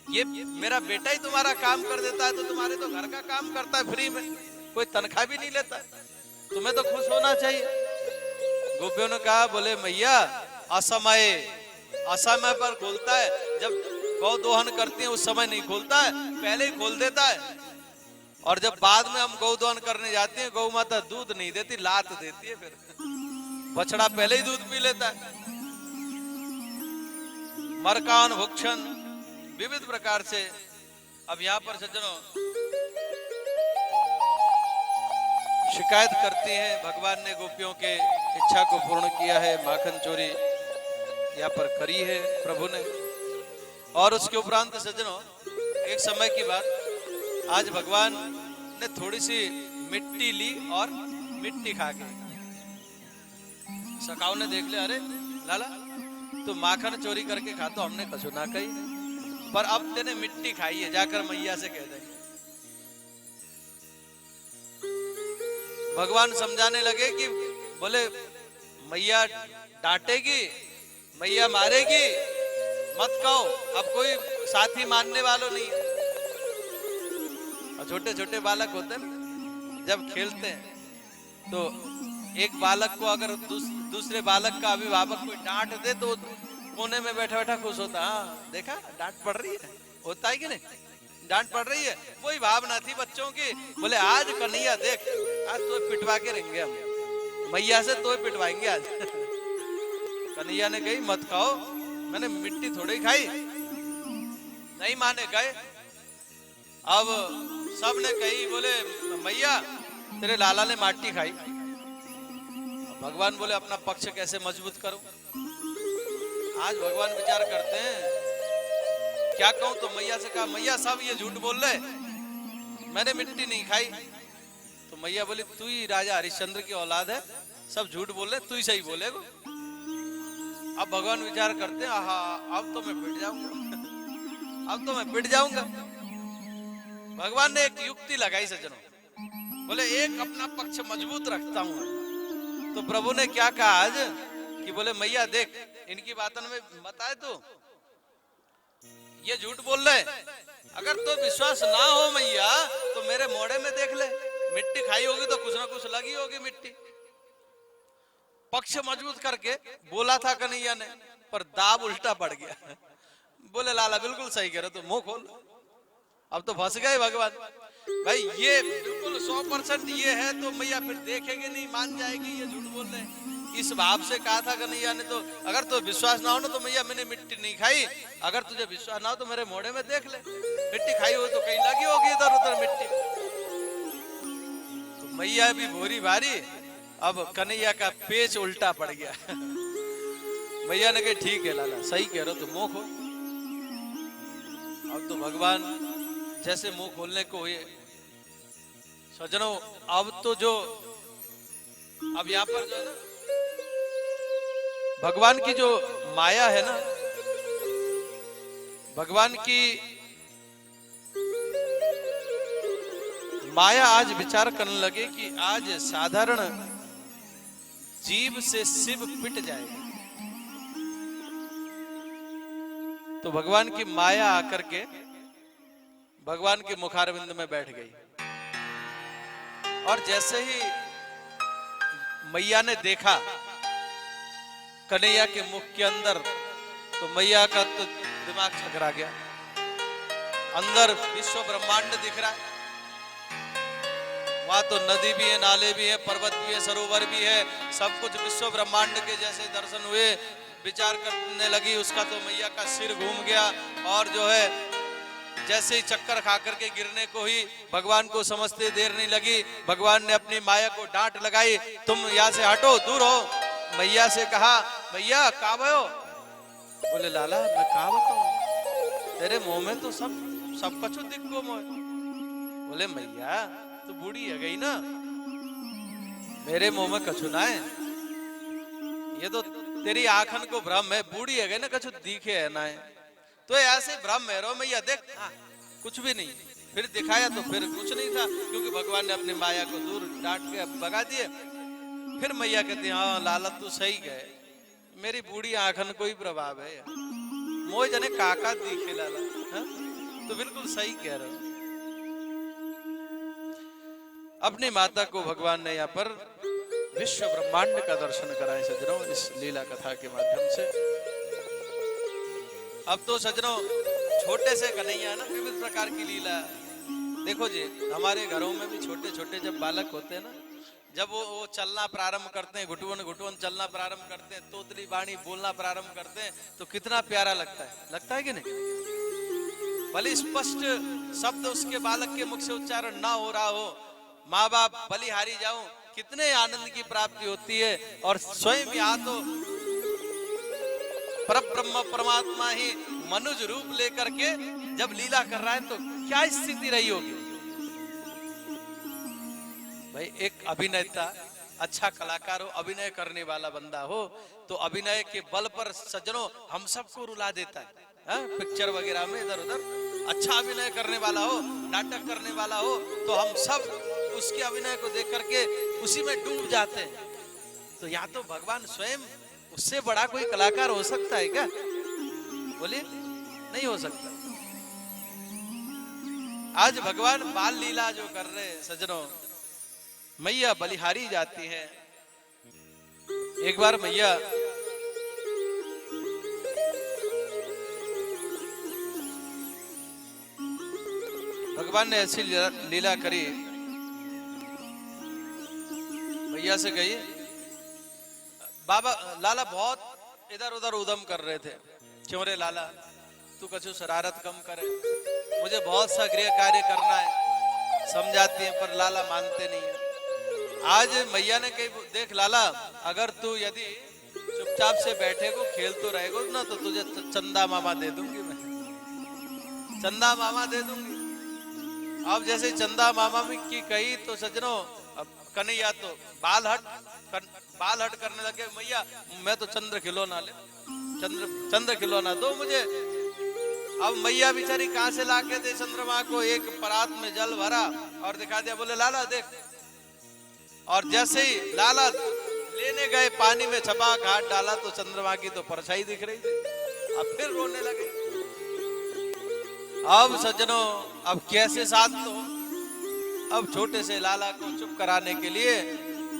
A: ये मेरा बेटा ही तुम्हारा काम कर देता है, तो तुम्हारे तो घर का काम करता है फ्री में, कोई तनख्वाह भी नहीं लेता, तुम्हें तो खुश होना चाहिए। गोपियों ने कहा, बोले मैया असमय पर खोलता है, जब गौ दोहन करती है उस समय नहीं खोलता है, पहले ही खोल देता है। और जब बाद में हम गौ दोहन करने जाते हैं, गौ माता दूध नहीं देती, लात देती है, फिर बछड़ा पहले ही दूध पी लेता है। मरकान भुक्षण विविध प्रकार से। अब यहाँ पर सज्जनों शिकायत करती हैं, भगवान ने गोपियों के इच्छा को पूर्ण किया है, माखन चोरी यहाँ पर करी है प्रभु ने। और उसके उपरांत सज्जनों एक समय की बात, आज भगवान ने थोड़ी सी मिट्टी ली और मिट्टी खा के, सखाओ ने देख लिया, अरे लाला तू माखन चोरी करके खा, तो हमने कछु ना कही, पर अब तेने मिट्टी खाई है, जाकर मैया से कह दे। भगवान समझाने लगे कि बोले मैया डांटेगी, मैया मारेगी, मत कहो। अब कोई साथी मानने वालों नहीं है। और छोटे छोटे बालक होते हैं जब खेलते हैं तो एक बालक को अगर दूसरे बालक का अभिभावक कोई डांट दे तो कोने में बैठा बैठा खुश होता, हाँ देखा डांट पड़ रही है, होता है कि नहीं, डांट पड़ रही है। वही भावना थी बच्चों की। बोले आज कन्हैया देख, आज तो पिटवा के रहेंगे हम, मैया से तो पिटवाएंगे आज। कन्हैया ने कही मत खाओ, मैंने मिट्टी थोड़ी खाई, नहीं माने गए। अब सब ने कही बोले मैया तेरे लाला ने माटी खाई। भगवान बोले अपना पक्ष कैसे मजबूत करूं। आज भगवान विचार करते हैं क्या कहूं। तो मैया से कहा मैया सब ये झूठ बोल रहे, मैंने मिट्टी नहीं खाई। तो मैया बोली तू ही राजा हरिश्चंद्र की औलाद है, सब झूठ बोल रहे, तू ही सही बोलेगा। अब भगवान विचार करते हैं आहा अब तो मैं पिट जाऊंगा, अब तो मैं पिट जाऊंगा। भगवान ने एक युक्ति लगाई सज्जनों, बोले एक अपना पक्ष मजबूत रखता हूं। तो प्रभु ने क्या कहा आज कि बोले मैया देख इनकी बातों में मत आए, तो ये झूठ बोल रहे, अगर तो विश्वास ना हो मैया तो मेरे मोड़े में देख ले, मिट्टी खाई होगी तो कुछ ना कुछ लगी होगी मिट्टी। पक्ष मजबूत करके बोला था कन्हैया ने, पर दाब उल्टा पड़ गया। बोले लाला बिल्कुल सही कह रहे, तो मुंह खोल। अब तो फंस गए भगवान। भाई ये बिल्कुल 100% ये है तो मैया फिर देखेगी नहीं, मान जाएगी ये झूठ बोल रहे हैं। इस भाव से कहा था कन्हैया ने, तो अगर तो विश्वास ना हो ना तो मैया मैंने मिट्टी नहीं खाई, अगर तुझे विश्वास ना हो तो मेरे मोड़े में देख ले, मिट्टी खाई हो तो कहीं लगी होगी इधर उधर मिट्टी। तो मैया भी भोरी भारी, अब कन्हैया का पेच उल्टा पड़ गया। मैया ने कहा ठीक है लाला सही कह रहे हो, तो मुंह खोल। अब तो भगवान जैसे मुंह खोलने को हुए सज्जनों, अब तो जो अब यहां पर जो है ना भगवान की जो माया है ना, भगवान की माया आज विचार करने लगे कि आज साधारण जीव से शिव पिट जाएगा। तो भगवान की माया आकर के भगवान के मुखारविंद में बैठ गई, और जैसे ही मैया ने देखा कन्हैया के मुख के अंदर, तो मैया का तो दिमाग छकरा गया। अंदर विश्व ब्रह्मांड दिख रहा है, वहां तो नदी भी है, नाले भी है, पर्वत भी है, सरोवर भी है, सब कुछ विश्व ब्रह्मांड के जैसे दर्शन हुए। विचार करने लगी, उसका तो मैया का सिर घूम गया, और जो है जैसे ही चक्कर खा करके गिरने को ही भगवान को समझते देर नहीं लगी। भगवान ने अपनी माया को डांट लगाई, तुम यहाँ से हटो, दूर हो। मैया से कहा मैया कहा भयो? बोले लाला मैं कहा बताऊं, तेरे मुंह में तो सब कछु दिक्को मोय। बोले मैया तू बूढ़ी है गई ना, मेरे मुंह में कछु ना है, ये तो तेरी आंखन को भ्रम है, बूढ़ी है गई ना कछु दिखे है ना है, तो ऐसे भ्रम है रो मैया देख कुछ भी नहीं। फिर दिखाया तो फिर कुछ नहीं था, क्योंकि भगवान ने अपनी माया को दूर डांट के भगा दिए। फिर मैया कहती हाँ लाला तू सही गए, मेरी बूढ़ी आंखन को ही प्रभाव है, मोह जने काका दिखे लाला, तो बिल्कुल सही कह रहे हो। अपनी माता को भगवान ने यहाँ पर विश्व ब्रह्मांड का दर्शन कराए सज्जनों, इस लीला कथा के माध्यम से। अब तो सज्जनों छोटे से कन्हैया है ना, विविध प्रकार की लीला। देखो जी हमारे घरों में भी छोटे छोटे जब बालक होते हैं ना, जब वो चलना प्रारंभ करते हैं, घुटवन घुटवन चलना प्रारंभ करते हैं, तोतली बाणी बोलना प्रारंभ करते हैं, तो कितना प्यारा लगता है कि नहीं। भले स्पष्ट शब्द उसके बालक के मुख से उच्चारण ना हो रहा हो, माँ बाप बलिहारी जाऊं, कितने आनंद की प्राप्ति होती है। और स्वयं यहाँ तो परब्रह्म परमात्मा ही मनुज रूप लेकर के जब लीला कर रहा है, तो क्या स्थिति रही होगी भाई। एक अभिनेता अच्छा कलाकार हो, अभिनय करने वाला बंदा हो, तो अभिनय के बल पर सज्जनों हम सबको रुला देता है। पिक्चर वगैरह में इधर उधर अच्छा अभिनय करने वाला हो, नाटक करने वाला हो, तो हम सब उसके अभिनय को देख करके उसी में डूब जाते हैं। तो या तो भगवान स्वयं, उससे बड़ा कोई कलाकार हो सकता है क्या? बोलिए, नहीं हो सकता। आज भगवान बाल लीला जो कर रहे हैं सज्जनों, मैया बलिहारी जाती है। एक बार मैया भगवान ने ऐसी लीला करी, मैया से गई। बाबा लाला बहुत इधर उधर उदम कर रहे थे। क्यों रे लाला, तू कछु शरारत कम करे, मुझे बहुत सा गृह कार्य करना है। समझाती है पर लाला मानते नहीं है। आज मैया ने कही, देख लाला, अगर तू यदि चुपचाप से बैठे को खेल तो रहेगो ना, तो तुझे चंदा मामा दे दूंगी मैं, चंदा मामा दे दूंगी। अब जैसे चंदा मामा की कही तो सज्जनों, अब कन्हैया तो बाल हट करने लगे। मैया मैं तो चंद्र खिलौना ले, चंद्र खिलौना दो मुझे। अब मैया बेचारी कहां से लाके दे चंद्रमा को? एक परात में जल भरा और दिखा दिया, बोले लाला देख। और जैसे ही लाला लेने गए, पानी में छपाक हाथ डाला तो चंद्रमा की तो परछाई दिख रही थी। अब फिर रोने लगे। अब सज्जनों, अब कैसे साथ तो? अब छोटे से लाला को चुप कराने के लिए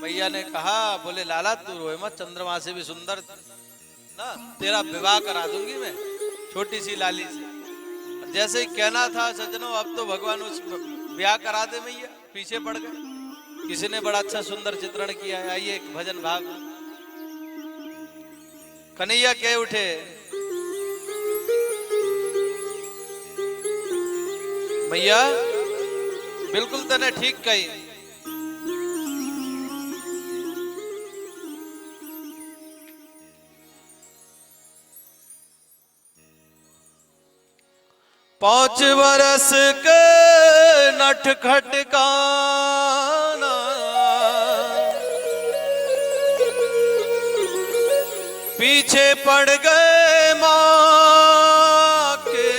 A: मैया ने कहा, बोले लाला तू रोए मत, चंद्रमा से भी सुंदर ना तेरा विवाह करा दूंगी मैं छोटी सी लाली से। जैसे ही कहना था सज्जनों, अब तो भगवान उस ब्याह करा दे मैया पीछे पड़ गए। किसी ने बड़ा अच्छा सुंदर चित्रण किया है, आइए एक भजन भाव। कन्हैया कह उठे, मैया बिल्कुल तने ठीक कही। पांच बरस के नट खटकाना, पीछे पड़ गए माँ के,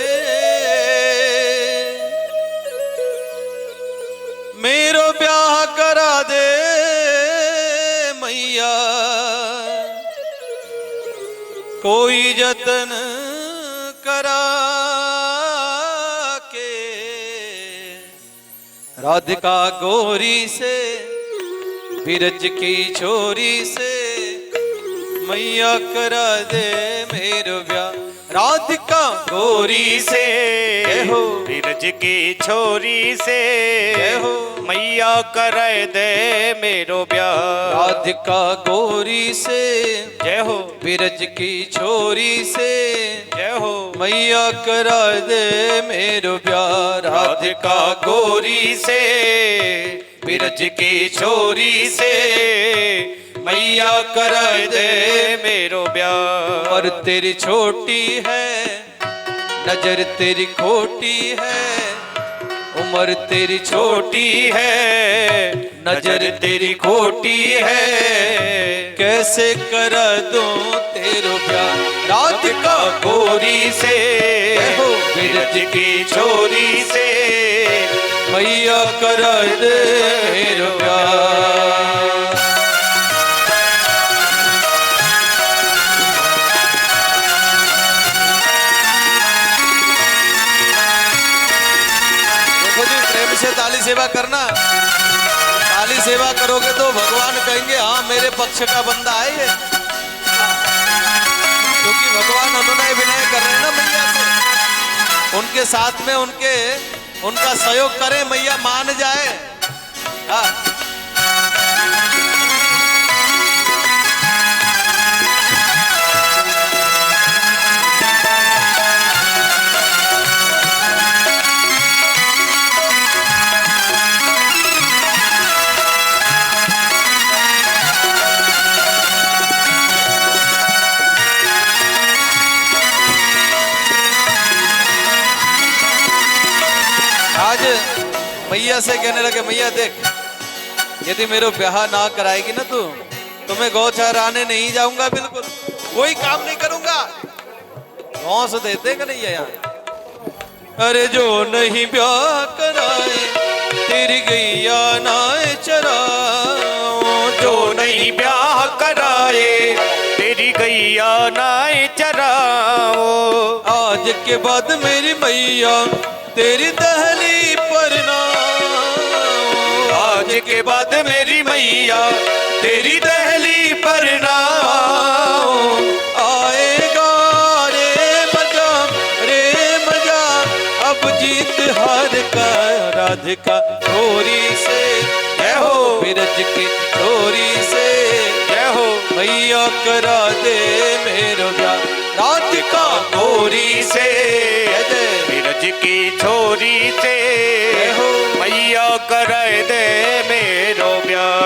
A: मेरो ब्याह करा दे मैया, कोई जतन करा के। राधिका गोरी से, बिरज की छोरी से, मैया करा दे मेरो ब्याह। राधिका गोरी से हो,
B: बिरज की छोरी से
A: हो,
B: मैया करे दे मेरो ब्याह।
A: राधिका गोरी से
B: जय हो,
A: बिरज की छोरी से
B: जय हो,
A: मैया करा दे मेरो ब्याह।
B: राधिका गोरी से बिरज की छोरी से मैया करा दे मेरो ब्याह।
A: और तेरी छोटी है, नजर तेरी खोटी है, उम्र तेरी छोटी है, नजर तेरी खोटी है, कैसे करा दूं तेरो ब्याह। राधिका
B: गोरी से
A: हो,
B: बिरज की छोरी से
A: मैया करा दे मेरो ब्याह। से ताली सेवा करना, ताली सेवा करोगे तो भगवान कहेंगे हाँ मेरे पक्ष का बंदा है ये, क्योंकि भगवान अनुनय विनय कर रहे हैं ना मैया से। उनके साथ में उनका सहयोग करें, मैया मान जाए। हाँ मैया से कहने लगे, मैया देख यदि मेरे ब्याह ना कराएगी ना तो मैं गौचार आने नहीं जाऊंगा, बिल्कुल कोई काम नहीं करूंगा। कौन से देते नहीं है यहाँ। अरे जो नहीं ब्याह कराए तेरी गैया ना चराऊं,
B: नहीं ब्याह कराए, तेरी गैया नाए चराओ।
A: आज के बाद मेरी मैया तेरी दहली पर ना,
B: आज के बाद मेरी मैया तेरी दहली पर ना।
A: आएगा रे मजा, अब जीत हार का राधिका छोरी से।
B: जय हो
A: बिरज की छोरी से,
B: जय हो
A: मैया करा दे मेरो ब्याह राधिका
B: गोरी से,
A: जय
B: बिरज की छोरी से,
A: जय हो
B: मैया कराए दे मेरो ब्याह।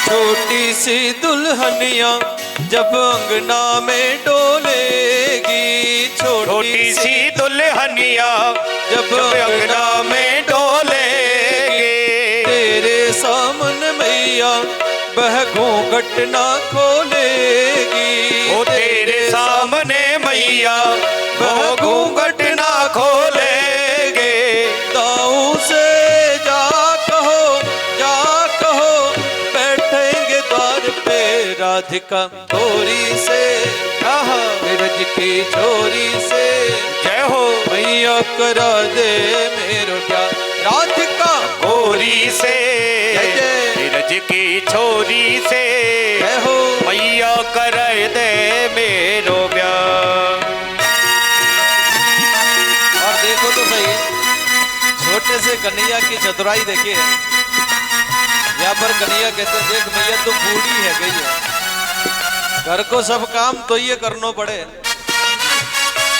A: छोटी सी दुल्हनिया जब अंगना में डोलेगी,
B: छोटी सी दुल्हनिया
A: जब
B: अंगना में डोलेगी,
A: तेरे सामने मैया वह घूंघट ना खोलेगी।
B: वो तेरे सामने मैया वो घूंघट ना खोलेगे।
A: दाऊ से जा कहो बैठेंगे द्वार पे राधिका गोरी से। बिरज की छोरी से,
B: जय हो
A: मैया करा दे मेरो ब्याह राधिका
B: गोरी से,
A: जय जय।
B: बिरज की छोरी से,
A: जय हो
B: मैया कराए दे मेरो ब्याह।
A: और देखो तो सही, छोटे से कन्हैया की चतुराई देखिए। यहाँ पर कन्हैया कहते हैं, देख मैया तो बूढ़ी है गई है, घर को सब काम तो ये करना पड़े,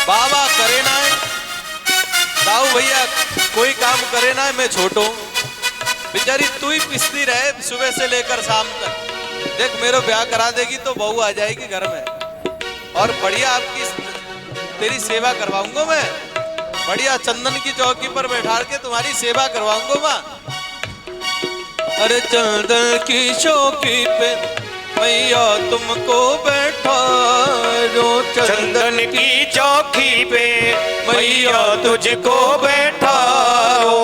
A: बाबा करे ना है, दाऊ भैया कोई काम करे ना है, मैं छोटो बेचारी तू ही पिसती रहे सुबह से लेकर शाम तक। देख मेरा ब्याह करा देगी तो बहू आ जाएगी घर में, और बढ़िया आपकी तेरी सेवा करवाऊंगा मैं, बढ़िया चंदन की चौकी पर बैठा के तुम्हारी सेवा करवाऊंगा माँ। अरे चंदन की चौकी पे मैया तुमको बैठा रो,
B: चंदन की चौकी पे मैया तुझको बैठा हो।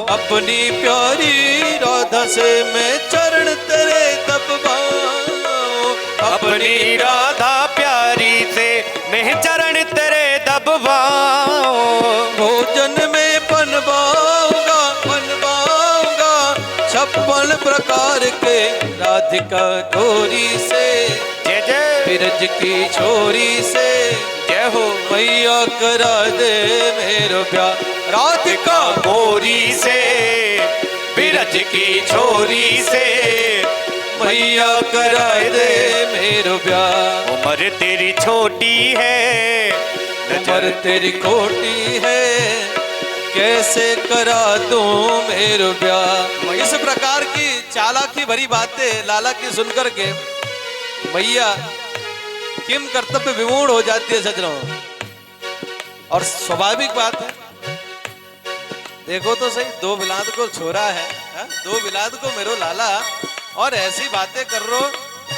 A: अपनी प्यारी राधा से मैं चरण तेरे दबवाऊं,
B: अपनी राधा प्यारी से मैं चरण तेरे दबवाऊं।
A: भोजन में बनवाऊंगा 56 प्रकार के राधिका गोरी से,
B: जय जय
A: बिरज की छोरी से,
B: जय हो
A: मैया करा दे मेरो ब्याह राधिका
B: गोरी से, बिरज की छोरी से,
A: मैया करा दे मेरो ब्याह।
B: उम्र तेरी छोटी है,
A: उम्र तेरी खोटी है, कैसे करा दूं मेरो ब्याह। इस प्रकार की चालाकी भरी बातें लाला की सुनकर के मैया किम कर्तव्य विमूढ़ हो जाती है सजनों। और स्वाभाविक बात है, देखो तो सही, 2 बिलाद को छोरा है, 2 बिलाद को मेरो लाला, और ऐसी बातें कर रो।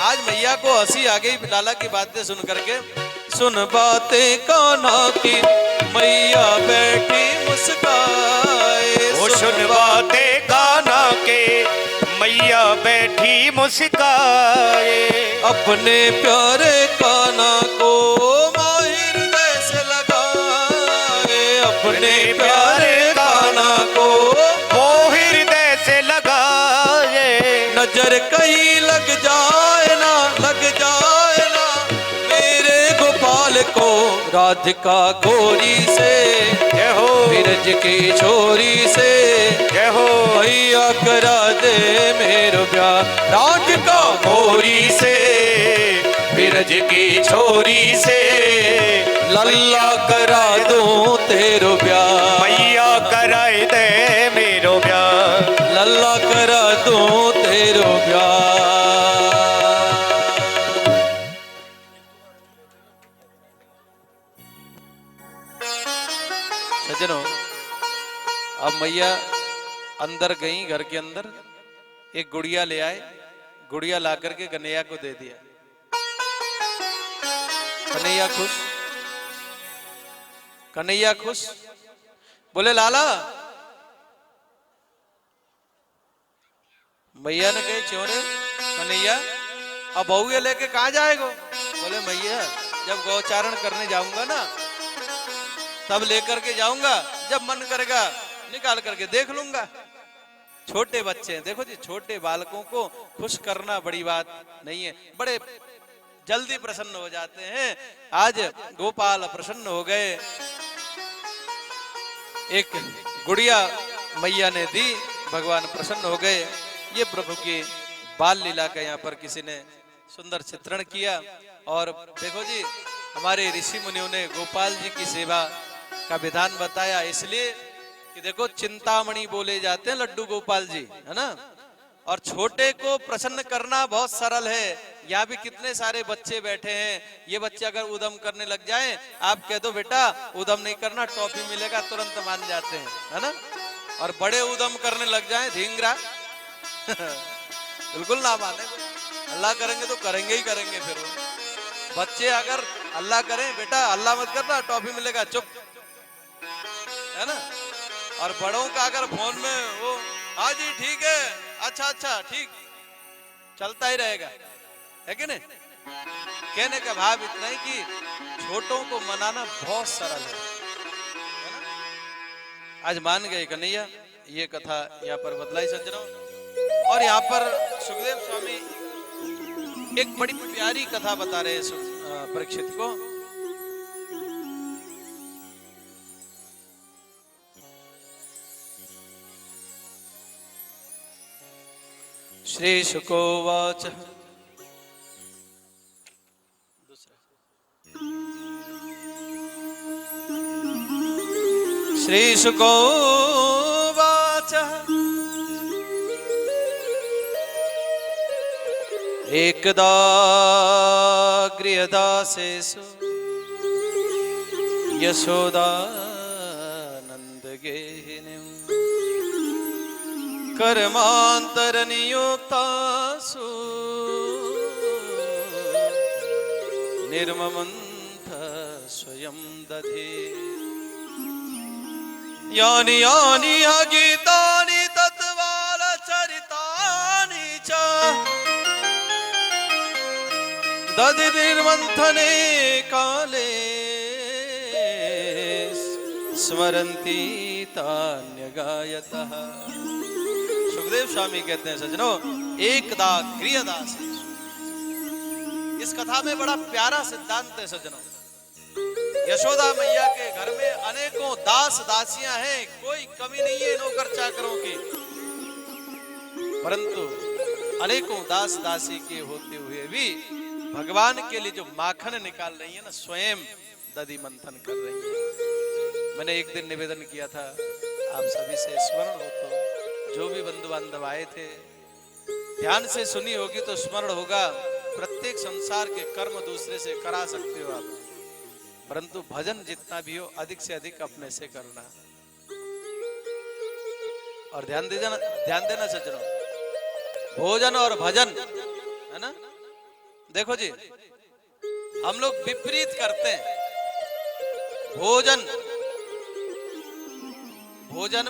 A: आज मैया को हंसी आ गई लाला की बातें सुन करके। सुन बातें कान्हा की मैया बैठी मुस्काए,
B: वो सुन बातें कान्हा के मैया बैठी मुस्काए।
A: अपने प्यारे कान्हा को माहिर से लगाए, अपने प्यारे कान्हा को
B: वो हृदय से लगाए।
A: नजर कहीं लग जाए ना मेरे गोपाल को राधिका गोरी से,
B: जय हो
A: बिरज की छोरी से,
B: जय हो
A: मैया करा दे मेरो ब्याह राधिका
B: गोरी से, बिरज की छोरी से,
A: लल्ला करा दूं तेरो ब्याह।
B: मैया कराई दे मेरो ब्याह,
A: लल्ला करा दूं तेरो ब्याह। सज्जनों, अब मैया अंदर गई, घर के अंदर एक गुड़िया ले आए, गुड़िया ला करके कन्हैया को दे दिया। कन्हैया खुश, कन्हैया खुश, बोले लाला। मैया ने कहे चोरे कन्हैया अब बहू ये लेके कहाँ जाएगो? बोले मैया जब गौचारण करने जाऊंगा ना तब लेकर के जाऊंगा, जब मन करेगा निकाल करके देख लूंगा। छोटे बच्चे हैं, देखो जी, छोटे बालकों को खुश करना बड़ी बात नहीं है, बड़े जल्दी प्रसन्न हो जाते हैं। आज गोपाल प्रसन्न हो गए, एक गुड़िया मैया ने दी, भगवान प्रसन्न हो गए। ये प्रभु की बाल लीला का यहाँ पर किसी ने सुंदर चित्रण किया। और देखो जी, हमारे ऋषि मुनियों ने गोपाल जी की सेवा का विधान बताया, इसलिए कि देखो चिंतामणि बोले जाते हैं लड्डू गोपाल जी, है ना। और छोटे को प्रसन्न करना बहुत सरल है। यहाँ भी कितने सारे बच्चे बैठे हैं, ये बच्चे अगर उदम करने लग जाएं, आप कह दो बेटा उदम नहीं करना, टॉफी मिलेगा, तुरंत मान जाते हैं, है ना। और बड़े उदम करने लग जाएं, धींगरा बिल्कुल ना माने। अल्लाह करेंगे तो करेंगे ही करेंगे। फिर वो बच्चे अगर अल्लाह करें, बेटा अल्लाह मत करना, टॉफी मिलेगा, चुप, है ना। और बड़ों का अगर फोन में वो हाँ जी ठीक है, अच्छा अच्छा ठीक, चलता ही रहेगा, है कि नहीं। कहने का भाव इतना ही कि छोटों को मनाना बहुत सरल है ना? आज मान गए कन्हैया, ये कथा यहाँ पर बतलाई सज्जनों। और यहाँ पर सुखदेव स्वामी एक बड़ी प्यारी कथा बता रहे हैं परीक्षित को। श्री शुकोवाच, श्री शुकोवाच, एकदा गृहदासेषु यशोदानन्दगेहिनीं कर्मान्तरनियुक्तासु निर्ममन्थ स्वयं दधे। यानि यानि गीतानि तत्बालचरितानि च दधिर्मन्थने काले स्मरन्ति तान्यगायतः। सुखदेव स्वामी कहते हैं सज्जनों, एकदा गृहदास, इस कथा में बड़ा प्यारा सिद्धांत है सज्जनों। यशोदा मैया के घर में अनेकों दास दासियां हैं, कोई कमी नहीं है नौकर चाकरों की, परंतु अनेकों दास दासी के होते हुए भी भगवान के लिए जो माखन निकाल रही है ना, स्वयं दधि मंथन कर रही है। मैंने एक दिन निवेदन किया था, आप सभी से स्मरण हो तो, जो भी बंधु बांधव आए थे, ध्यान से सुनी होगी तो स्मरण होगा। प्रत्येक संसार के कर्म दूसरे से करा सकते हो आप, परंतु भजन जितना भी हो अधिक से अधिक अपने से करना। और ध्यान देना सज्जनों, भोजन और भजन, है ना। देखो जी, हम लोग विपरीत करते हैं। भोजन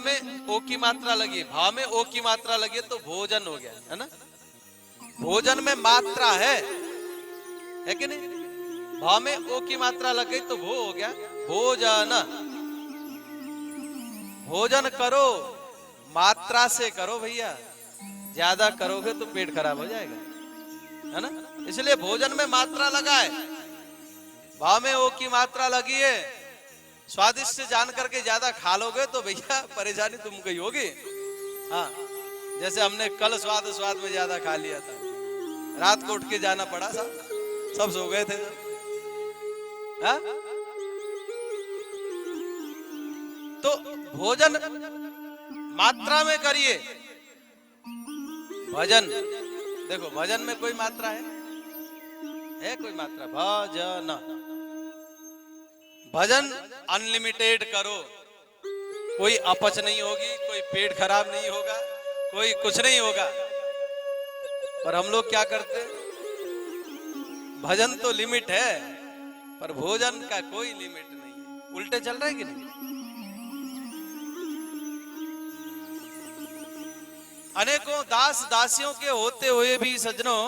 A: में ओ की मात्रा लगी, भाव में ओ की मात्रा लगी तो भोजन हो गया, है ना। भोजन में मात्रा है कि नहीं। भाव में ओ की मात्रा लग गई तो भो हो गया भोजन। भोजन करो, मात्रा से करो भैया, ज्यादा करोगे तो पेट खराब हो जाएगा, है ना। इसलिए भोजन में मात्रा लगा है, भाव में ओ की मात्रा लगी है। स्वादिष्ट जान करके ज्यादा खा लोगे तो भैया परेशानी तुमको ही होगी। हाँ, जैसे हमने कल स्वाद में ज्यादा खा लिया था, रात को उठ के जाना पड़ा था, सब सो गए थे। हाँ? तो भोजन मात्रा में करिए। भजन देखो, भजन में कोई मात्रा है कोई मात्रा? भजन, भजन अनलिमिटेड करो, कोई अपच नहीं होगी, कोई पेट खराब नहीं होगा, कोई कुछ नहीं होगा। पर हम लोग क्या करते हैं, भजन तो लिमिट है पर भोजन का कोई लिमिट नहीं है। उल्टे चल रहे हैं कि नहीं? अनेकों दास दासियों के होते हुए भी सज्जनों,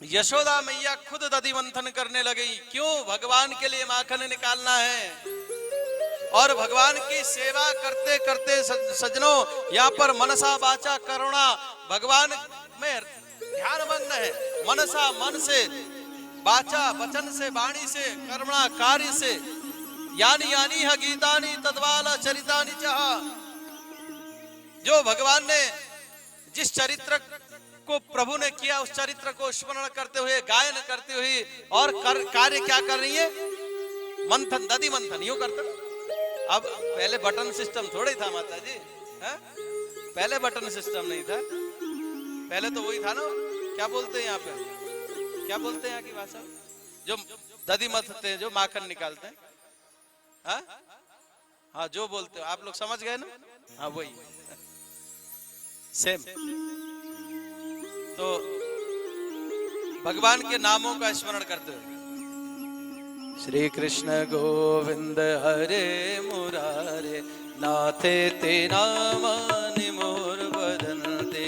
A: यशोदा मैया खुद दधि मंथन करने लगी। क्यों? भगवान के लिए माखन निकालना है। और भगवान की सेवा करते करते सज्जनों, यहाँ पर मनसा वाचा करुणा, भगवान में ध्यानमग्न है। मनसा मन से, वाचा वचन से, वाणी से, कर्मणा कार्य से, यानी यानी ह गीतानि तद्वाला चरितानि चाहा। जो भगवान ने जिस चरित्र को प्रभु ने किया, उस चरित्र को स्मरण करते हुए, गायन करते हुए, और कार्य क्या कर रही है? मंथन, दधि मंथन यूं करते। अब पहले बटन सिस्टम थोड़ा ही था माता जी, है? पहले बटन सिस्टम नहीं था, पहले तो वही था ना, क्या बोलते हैं यहाँ पे, क्या बोलते हैं यहाँ की भाषा, जो दधि मथते हैं, जो माखन निकालते हैं, हाँ हाँ, जो बोलते हो आप लोग समझ गए ना? हाँ वही सेम। तो भगवान के नामों का स्मरण करते हुए, श्री कृष्ण गोविंद हरे मुरारे, नाथे ते नामानि मोर बदनते।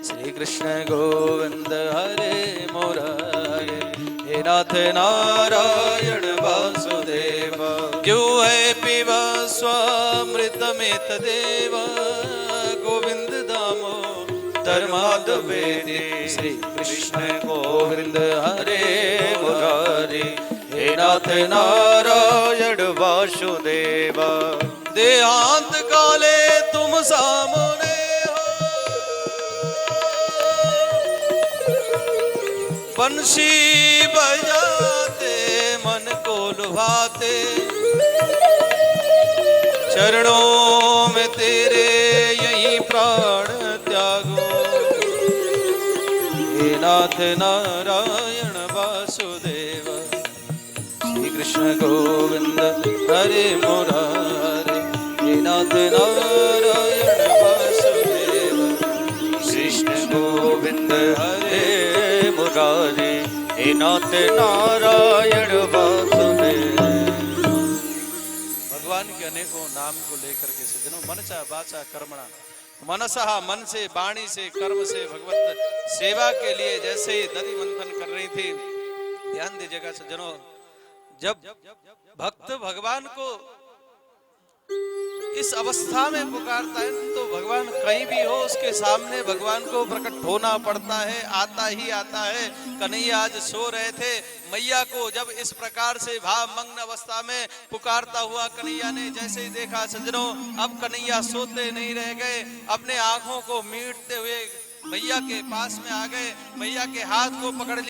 A: श्री कृष्ण गोविंद हरे मुरारे, हे नाथ नारायण वासुदेव। क्यों है पिबा स्वामृतमेत देव, गोविंद दामो धर्मादवेदे। श्री कृष्ण गोविंद हरे मुरारे, हे नाथ नारायण वासुदेव। देहांत काले तुम सामने हो, बंसी बजाते मन को लुभाते, चरणों में तेरे यही प्राण त्यागो। हे नाथ नारायण वासुदेव, श्री कृष्ण गोविंद हरे मुरारे, हे नाथ नारायण वासुदेव। कृष्ण गोविंद हरे मुरारे, हे नाथ नारायण वासुदेव। भगवान के अनेकों नाम को लेकर के सज्जनों, मनसा वाचा कर्मणा, मनसा मन से, वाणी से, कर्म से भगवत सेवा के लिए जैसे ही दधि मंथन कर रही थी। ध्यान दीजिएगा सज्जनों, जब भक्त भगवान को इस अवस्था में पुकारता है तो भगवान कहीं भी हो, उसके सामने भगवान को प्रकट होना पड़ता है, आता ही आता है। कन्हैया आज सो रहे थे, मैया को जब इस प्रकार से भाव मग्न अवस्था में पुकारता हुआ कन्हैया ने जैसे ही देखा सज्जनों, अब कन्हैया सोते नहीं रह गए, अपने आंखों को मीटते हुए मैया के पास में आ गए, मैया के हाथ को पकड़